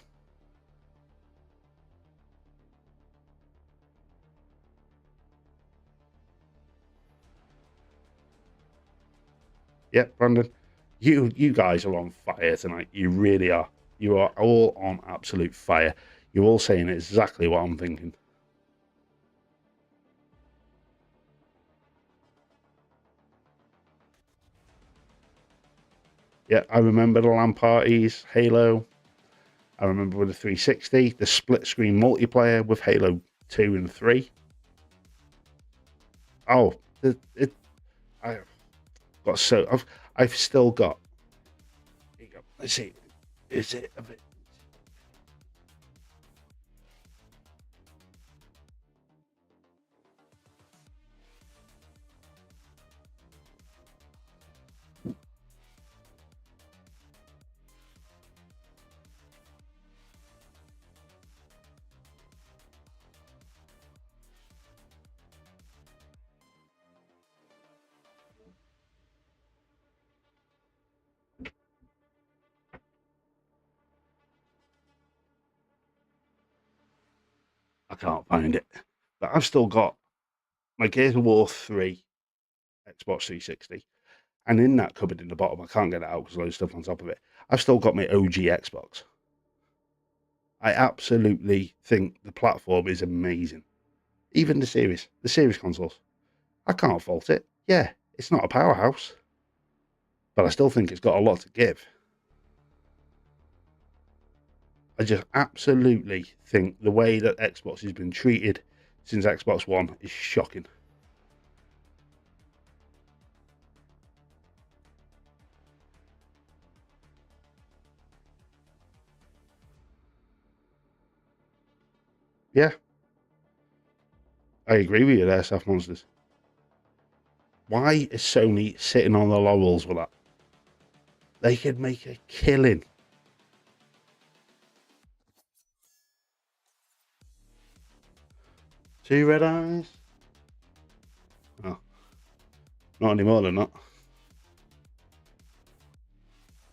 Yeah, Brandon, you guys are on fire tonight. You really are. You are all on absolute fire. You're all saying exactly what I'm thinking. Yeah, I remember the LAN parties, Halo. I remember with the 360, the split screen multiplayer with Halo 2 and 3. Oh, I've got I've still got. Here you go. Let's see. Is it a bit? I can't find it, but I've still got my Gears of War 3 Xbox 360, and in that cupboard in the bottom, I can't get it out because loads of stuff on top of it. I've still got my OG Xbox. I absolutely think the platform is amazing. Even the series consoles. I can't fault it. Yeah, it's not a powerhouse, but I still think it's got a lot to give. I just absolutely think the way that Xbox has been treated since Xbox One is shocking. Yeah, I agree with you there, Seth Monsters. Why is Sony sitting on the laurels with that? They could make a killing. Two red eyes? Oh, not anymore than that.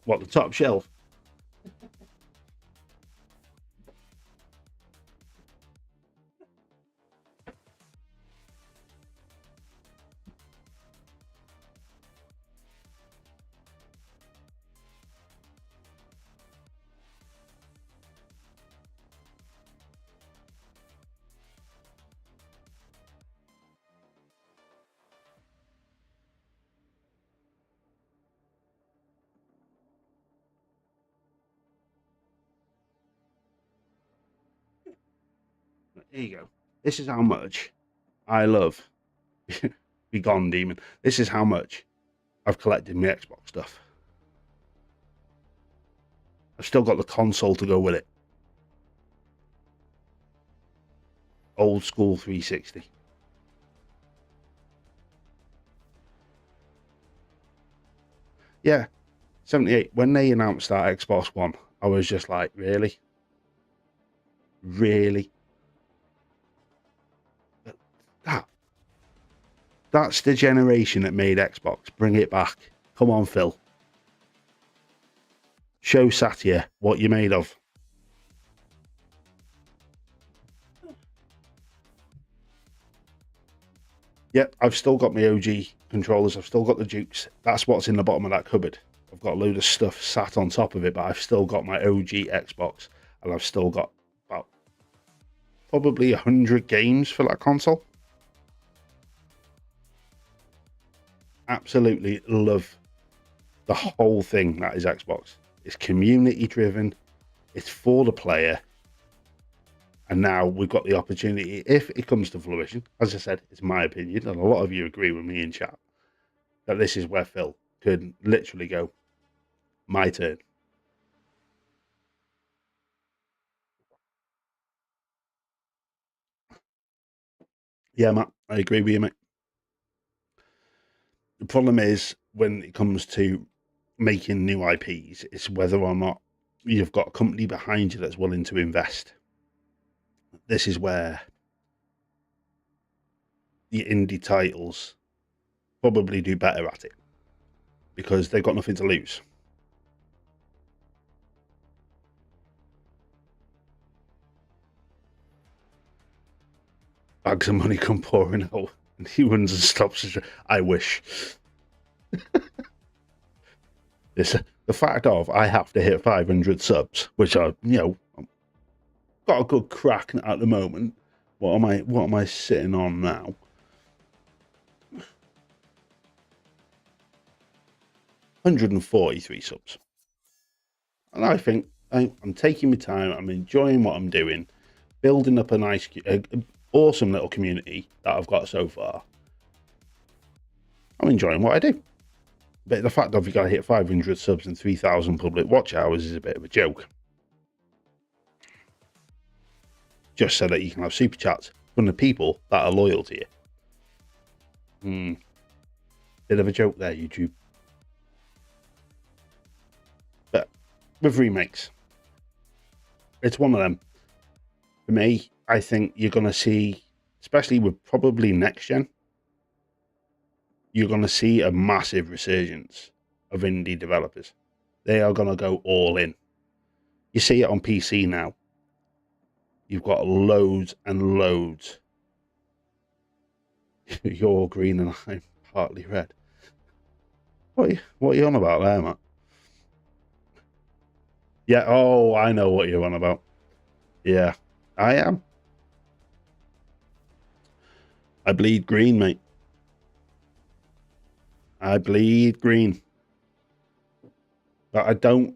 What, the top shelf? Here you go. This is how much I love. Be gone, demon. This is how much I've collected my Xbox stuff. I've still got the console to go with it. Old school 360. Yeah, 78. When they announced that Xbox One, I was just like, really? Really? That's the generation that made Xbox. Bring it back. Come on, Phil. Show Satya what you're made of. Yep, I've still got my OG controllers. I've still got the Dukes. That's what's in the bottom of that cupboard. I've got a load of stuff sat on top of it, but I've still got my OG Xbox, and I've still got about probably 100 games for that console. Absolutely love the whole thing that is Xbox. It's community driven. It's for the player. And now we've got the opportunity, if it comes to fruition, as I said, it's my opinion, and a lot of you agree with me in chat, that this is where Phil could literally go, my turn. Yeah, Matt, I agree with you, mate. The problem is when it comes to making new IPs. It's whether or not you've got a company behind you that's willing to invest. This is where the indie titles probably do better at it because they've got nothing to lose. Bags of money come pouring out and he runs and stops. I wish. It's the fact of I have to hit 500 subs, which are, got a good crack at the moment. What am I sitting on now? $143 subs. And I think I'm taking my time, I'm enjoying what I'm doing, building up a nice, awesome little community that I've got so far. I'm enjoying what I do. But the fact that you've got to hit 500 subs and 3,000 public watch hours is a bit of a joke. Just so that you can have super chats from the people that are loyal to you. Bit of a joke there, YouTube. But with remakes, it's one of them. For me, I think you're going to see, especially with probably next gen, you're going to see a massive resurgence of indie developers. They are going to go all in. You see it on PC now. You've got loads and loads. You're all green and I'm partly red. What are you on about there, Matt? Yeah, oh, I know what you're on about. Yeah, I am. I bleed green, mate. I bleed green. But I don't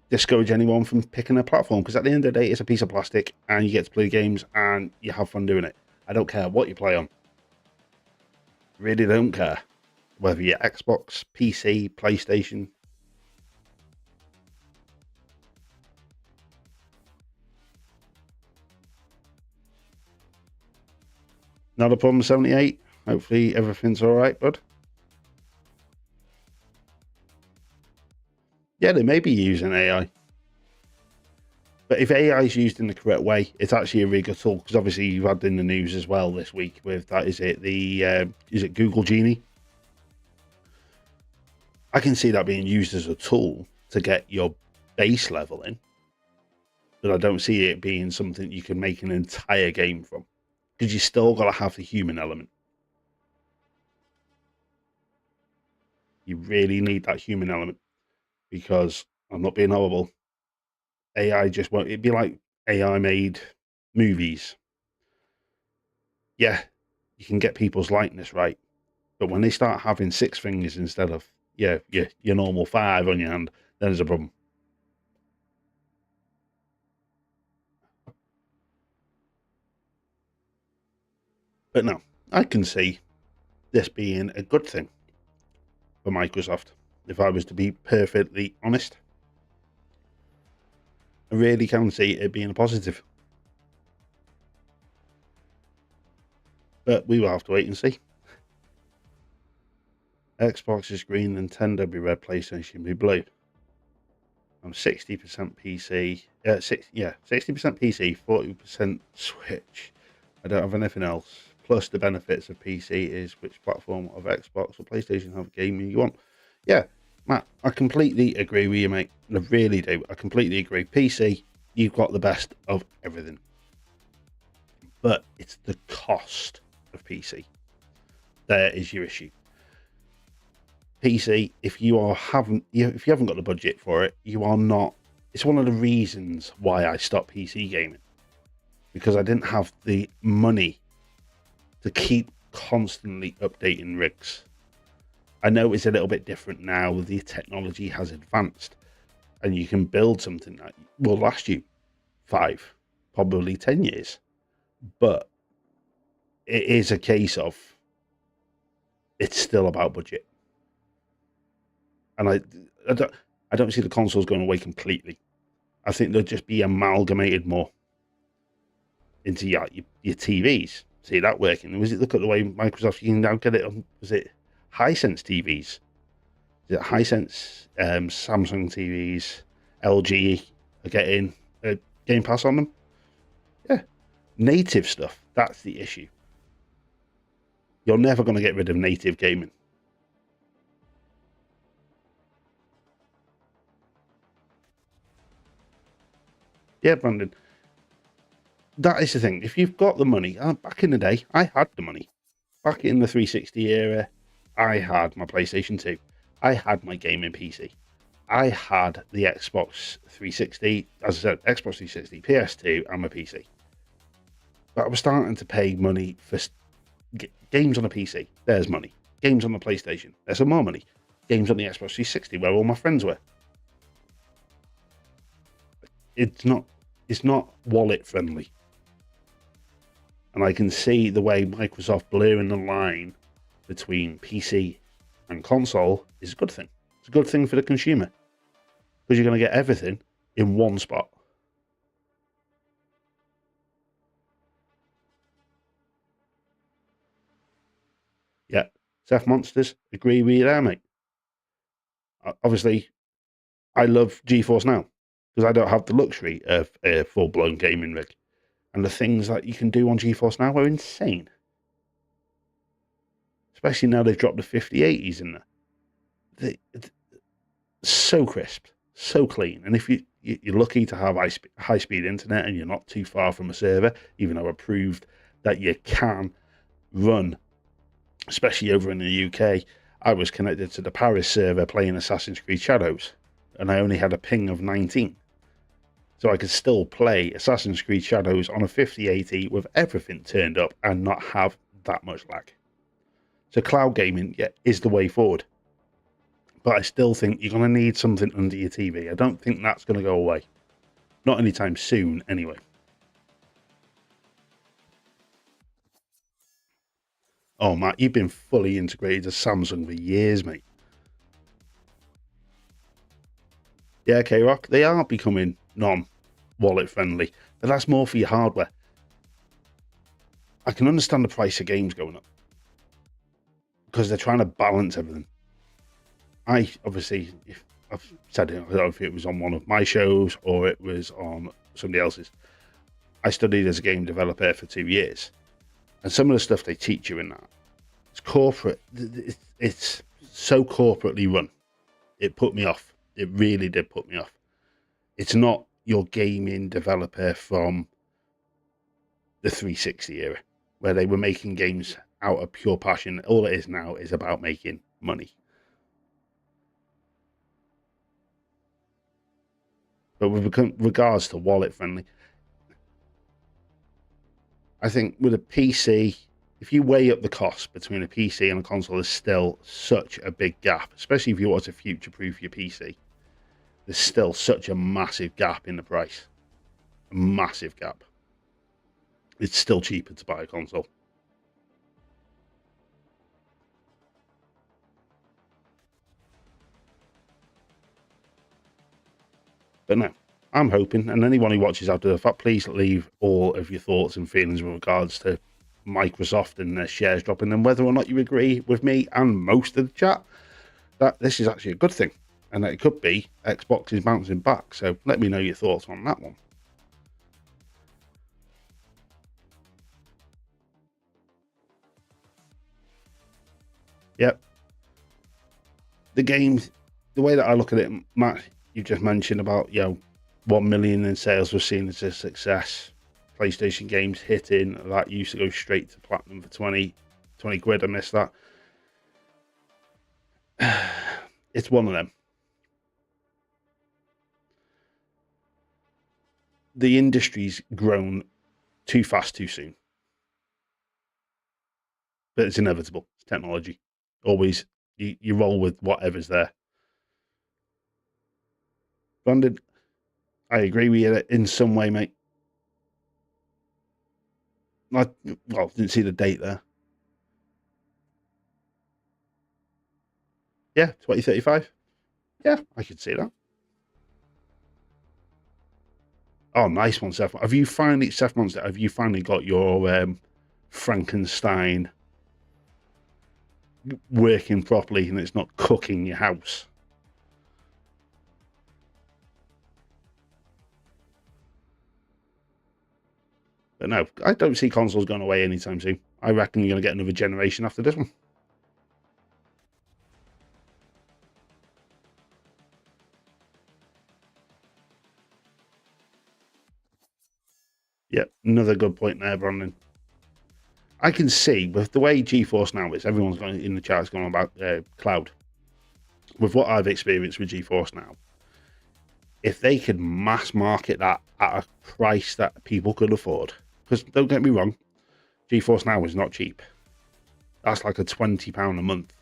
discourage anyone from picking a platform because at the end of the day, it's a piece of plastic and you get to play games and you have fun doing it. I don't care what you play on. Really don't care. Whether you're Xbox, PC, PlayStation. Not a problem, 78. Hopefully everything's all right, bud. Yeah, they may be using AI. But if AI is used in the correct way, it's actually a really good tool. Because obviously you've had in the news as well this week with that, is it Google Genie? I can see that being used as a tool to get your base level in. But I don't see it being something you can make an entire game from. Because you still got to have the human element. You really need that human element. Because I'm not being horrible. AI just won't. It'd be like AI made movies. Yeah, you can get people's likeness right. But when they start having 6 fingers instead of your normal 5 on your hand, then there's a problem. But no, I can see this being a good thing for Microsoft. If I was to be perfectly honest, I really can see it being a positive. But we will have to wait and see. Xbox is green, Nintendo be red, PlayStation be blue. I'm 60% PC. 60% PC, 40% Switch. I don't have anything else. Plus the benefits of PC is which platform of Xbox or PlayStation have gaming you want. Yeah, Matt, I completely agree with you, mate. I really do. I completely agree. PC, you've got the best of everything. But it's the cost of PC. There is your issue. PC, if you haven't got the budget for it, you are not. It's one of the reasons why I stopped PC gaming. Because I didn't have the money to keep constantly updating rigs. I know it's a little bit different now. The technology has advanced and you can build something that will last you 5, probably 10 years. But it is a case of it's still about budget. And I don't see the consoles going away completely. I think they'll just be amalgamated more into your TVs. See that working? Look at the way Microsoft, you can now get it on, was it Hisense TVs? Is it Hisense, Samsung TVs, LG are getting a Game Pass on them? Yeah. Native stuff, that's the issue. You're never going to get rid of native gaming. Yeah, Brandon. That is the thing. If you've got the money, back in the day, I had the money. Back in the 360 era, I had my PlayStation 2. I had my gaming PC. I had the Xbox 360, as I said, Xbox 360, PS2, and my PC. But I was starting to pay money for games on a PC. There's money. Games on the PlayStation. There's some more money. Games on the Xbox 360, where all my friends were. It's not wallet friendly. And I can see the way Microsoft blurring the line between PC and console is a good thing. It's a good thing for the consumer, because you're going to get everything in one spot. Yeah, Seth Monsters, agree with you there, mate. Obviously, I love GeForce Now, because I don't have the luxury of a full-blown gaming rig. And the things that you can do on GeForce Now are insane. Especially now they've dropped the 5080s in there. So crisp, so clean. And if you're lucky to have high-speed internet and you're not too far from a server, even though I proved that you can run, especially over in the UK, I was connected to the Paris server playing Assassin's Creed Shadows, and I only had a ping of 19. So I could still play Assassin's Creed Shadows on a 5080 with everything turned up and not have that much lag. So cloud gaming, yeah, is the way forward. But I still think you're going to need something under your TV. I don't think that's going to go away. Not anytime soon, anyway. Oh, Matt, you've been fully integrated to Samsung for years, mate. Yeah, K-Rock, they are becoming non-wallet friendly, but that's more for your hardware. I can understand the price of games going up, because they're trying to balance everything. Obviously, if I've said it, I don't know if it was on one of my shows or it was on somebody else's. I studied as a game developer for 2 years, and some of the stuff they teach you in that, it's corporate. It's so corporately run. It put me off. It really did put me off. It's not your gaming developer from the 360 era, where they were making games out of pure passion. All it is now is about making money. But with regards to wallet friendly, I think with a PC, if you weigh up the cost between a PC and a console, there's still such a big gap, especially if you want to future-proof your PC. There's still such a massive gap in the price. A massive gap. It's still cheaper to buy a console. But no, I'm hoping, and anyone who watches after the fact, please leave all of your thoughts and feelings with regards to Microsoft and their shares dropping, and whether or not you agree with me and most of the chat that this is actually a good thing, and that it could be Xbox is bouncing back. So let me know your thoughts on that one. Yep. The games, the way that I look at it, Matt, you just mentioned about, 1 million in sales was seen as a success. PlayStation games hitting that used to go straight to platinum for 20 quid. I missed that. It's one of them. The industry's grown too fast, too soon. But it's inevitable. It's technology. Always, you roll with whatever's there. Brandon, I agree with you in some way, mate. Didn't see the date there. Yeah, 2035. Yeah, I could see that. Oh, nice one, Seth. Seth Monster, have you finally got your Frankenstein working properly and it's not cooking your house. But no, I don't see consoles going away anytime soon. I reckon you're going to get another generation after this one. Yep, another good point there, Brandon. I can see with the way GeForce Now is, everyone's going in the chat's going on about cloud. With what I've experienced with GeForce Now, if they could mass market that at a price that people could afford, because don't get me wrong, GeForce Now is not cheap. That's like a £20 a month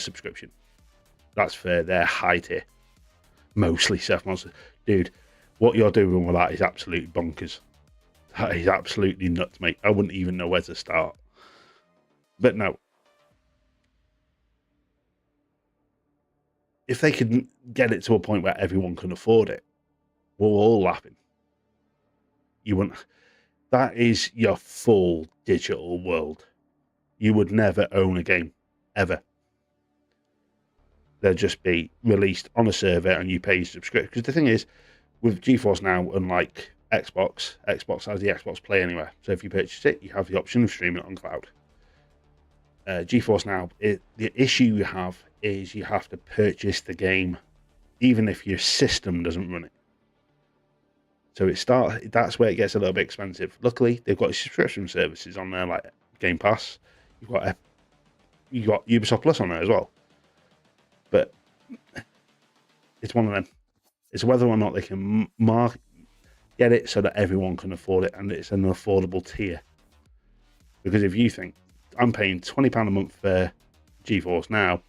subscription. That's for their high tier. Mostly Seth Monster. Dude, what you're doing with that is absolutely bonkers. That is absolutely nuts, mate. I wouldn't even know where to start. But no. If they could get it to a point where everyone can afford it, we're all laughing. You wouldn't. That is your full digital world. You would never own a game, ever. They'll just be released on a server and you pay your subscription. Because the thing is, with GeForce Now, unlike Xbox has the Xbox Play Anywhere. So if you purchase it, you have the option of streaming it on cloud. GeForce Now, the issue you have is you have to purchase the game, even if your system doesn't run it. So that's where it gets a little bit expensive. Luckily, they've got subscription services on there like Game Pass. You've got Ubisoft Plus on there as well. But it's one of them. It's whether or not they can get it so that everyone can afford it and it's an affordable tier. Because if you think, I'm paying £20 a month for GeForce Now,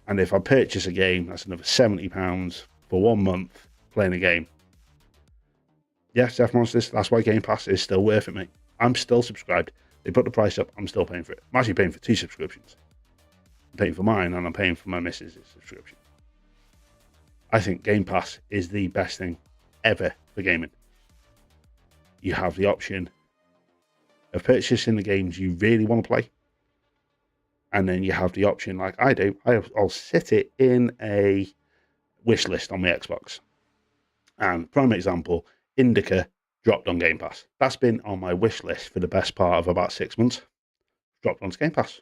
and if I purchase a game, that's another £70 for 1 month playing a game. Yes, Death Monsters, that's why Game Pass is still worth it, mate. I'm still subscribed. They put the price up, I'm still paying for it. I'm actually paying for 2 subscriptions. I'm paying for mine and I'm paying for my missus' subscription. I think Game Pass is the best thing ever for gaming. You have the option of purchasing the games you really want to play. And then you have the option, like I do, I'll sit it in a wish list on my Xbox. And prime example, Indica dropped on Game Pass. That's been on my wish list for the best part of about 6 months. Dropped onto Game Pass.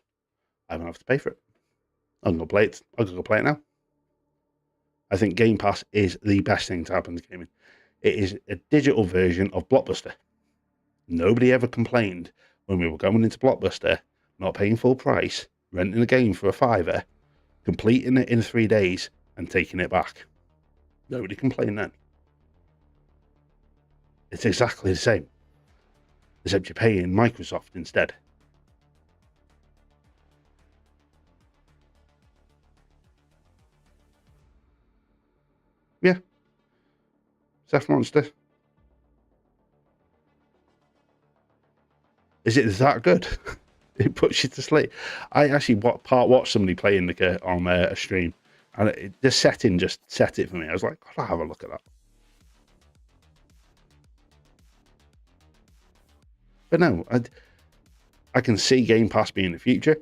I don't have to pay for it. I'm going to play it. I'm going to go play it now. I think Game Pass is the best thing to happen to gaming. It is a digital version of Blockbuster. Nobody ever complained when we were going into Blockbuster, not paying full price, renting a game for £5, completing it in 3 days and taking it back. Nobody complained then. It's exactly the same, except you're paying Microsoft instead. Yeah. Seth Monster. Is it that good? It puts you to sleep. I actually watched somebody play Indica on a stream, and the setting just set it for me. I was like, I'll have a look at that. But no, I can see Game Pass being the future.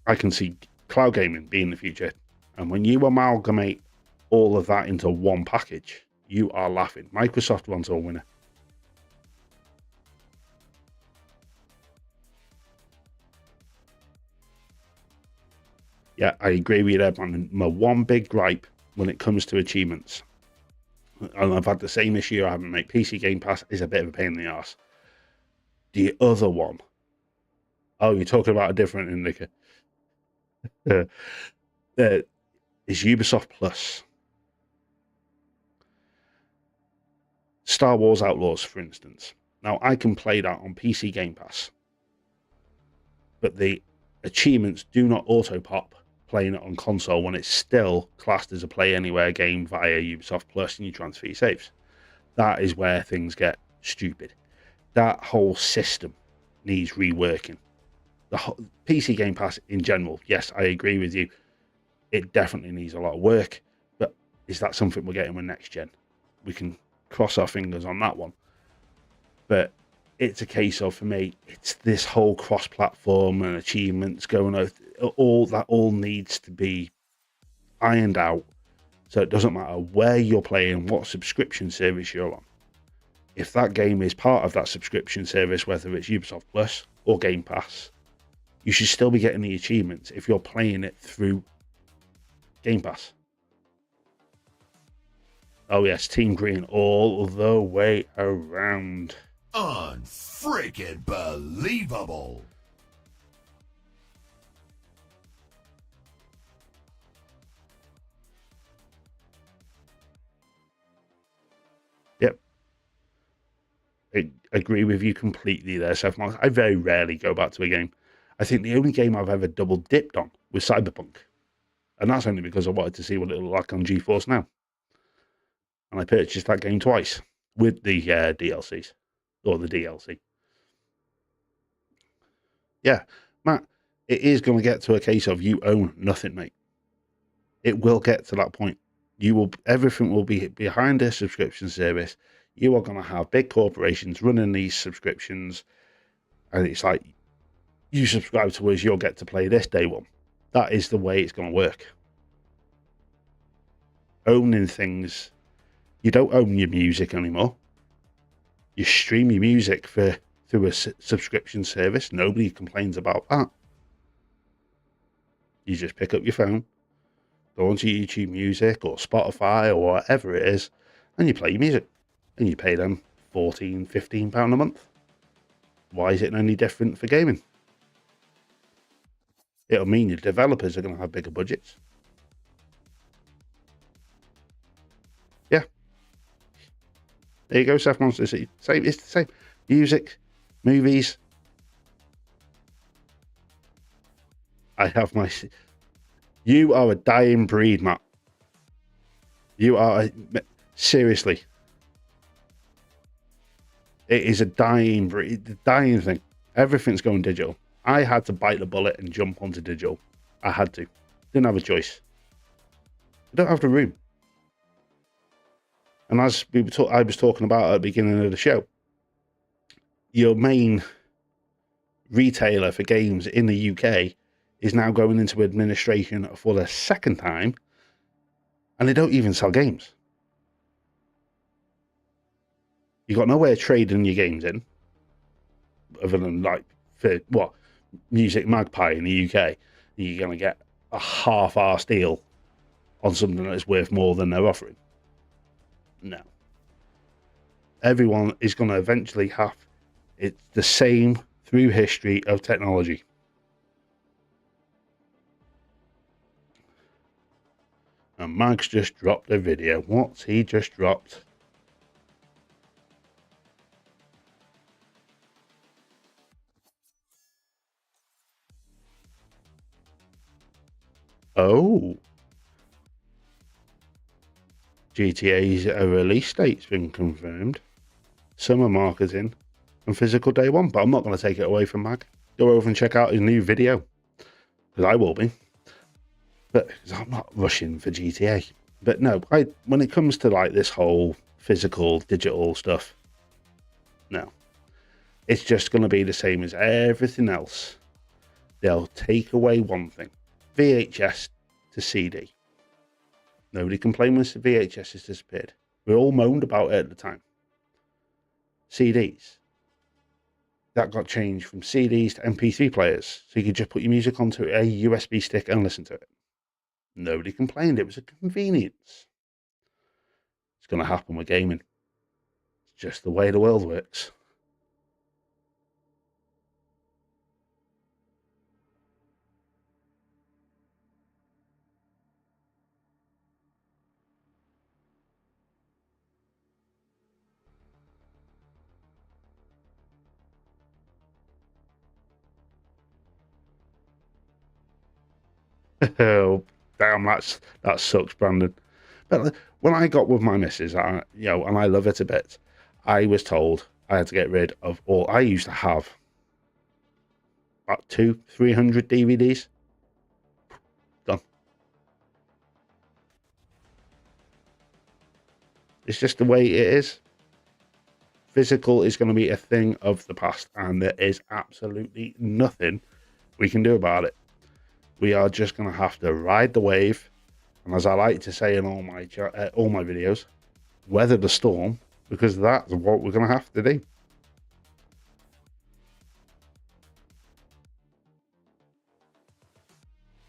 I can see cloud gaming being the future. And when you amalgamate all of that into one package, you are laughing. Microsoft wants a winner. Yeah, I agree with you there, man. My one big gripe when it comes to achievements, and I've had the same issue I haven't made, PC Game Pass is a bit of a pain in the arse. The other one, oh, you're talking about a different Indica. Is Ubisoft Plus. Star Wars Outlaws, for instance. Now, I can play that on PC Game Pass, but the achievements do not auto-pop playing it on console when it's still classed as a Play Anywhere game via Ubisoft Plus and you transfer your saves. That is where things get stupid. That whole system needs reworking. The whole, PC Game Pass in general, yes, I agree with you. It definitely needs a lot of work, but is that something we're getting with next gen? We can cross our fingers on that one. But it's a case of, for me, it's this whole cross-platform and achievements going out. All needs to be ironed out, so it doesn't matter where you're playing, what subscription service you're on. If that game is part of that subscription service, whether it's Ubisoft Plus or Game Pass, you should still be getting the achievements if you're playing it through Game Pass. Oh yes, Team Green all the way around. Unfreaking believable. Yep. I agree with you completely there, Seth Marks. I very rarely go back to a game. I think the only game I've ever double dipped on was Cyberpunk. And that's only because I wanted to see what it looked like on GeForce Now. And I purchased that game twice with the DLCs, or the DLC. Yeah, Matt, it is going to get to a case of you own nothing, mate. It will get to that point. Everything will be behind a subscription service. You are going to have big corporations running these subscriptions, and it's like, you subscribe to us, you'll get to play this day one. That is the way it's going to work. Owning things. You don't own your music anymore. You stream your music through a subscription service. Nobody complains about that. You just pick up your phone, go onto YouTube Music or Spotify or whatever it is, and you play your music. And you pay them £14, £15 a month. Why is it any different for gaming? It'll mean your developers are going to have bigger budgets. Yeah. There you go, Seth Monster. It's the same. Music, movies. I have my... You are a dying breed, Matt. You are... Seriously. It is a dying breed. The dying thing. Everything's going digital. I had to bite the bullet and jump onto digital. I had to. Didn't have a choice. I don't have the room. And as I was talking about at the beginning of the show, your main retailer for games in the UK is now going into administration for the second time, and they don't even sell games. You got nowhere trading your games in, other than like for what Music Magpie in the UK. You're going to get a half-arse deal on something that's worth more than they're offering. No. Everyone is going to eventually have it's the same through history of technology. And Mag's just dropped a video. What's he just dropped? Oh. GTA's release date's been confirmed. Summer marketing and physical day one. But I'm not going to take it away from Mag. Go over and check out his new video. Because I will be. But I'm not rushing for GTA. But no, when it comes to like this whole physical, digital stuff, no. It's just going to be the same as everything else. They'll take away one thing. VHS to CD. Nobody complained when VHS has disappeared. We all moaned about it at the time. CDs. That got changed from CDs to MP3 players. So you could just put your music onto a USB stick and listen to it. Nobody complained. It was a convenience. It's going to happen with gaming. It's just the way the world works. Oh, damn, that sucks, Brandon. But when I got with my missus, and I love it a bit, I was told I had to get rid of all. I used to have about 200-300 DVDs. Done. It's just the way it is. physical is going to be a thing of the past, and there is absolutely nothing we can do about it. We are just going to have to ride the wave, and as I like to say in all my videos, weather the storm, because that's what we're going to have to do.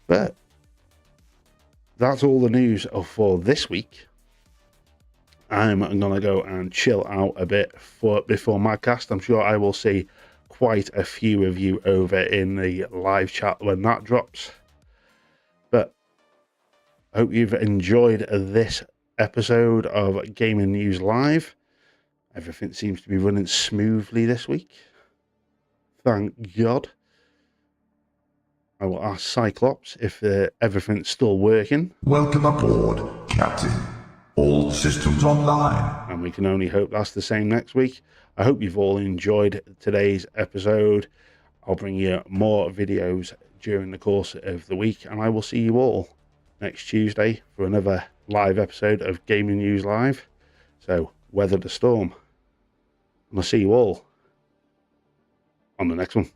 But that's all the news for this week. I'm going to go and chill out a bit before my cast. I'm sure I will see quite a few of you over in the live chat when that drops. But I hope you've enjoyed this episode of Gaming News Live. Everything seems to be running smoothly this week. Thank God. I will ask Cyclops if everything's still working. Welcome aboard, Captain. All systems online. And we can only hope that's the same next week. I hope you've all enjoyed today's episode. I'll bring you more videos during the course of the week, and I will see you all next Tuesday for another live episode of Gaming News Live. So, weather the storm. And I'll see you all on the next one.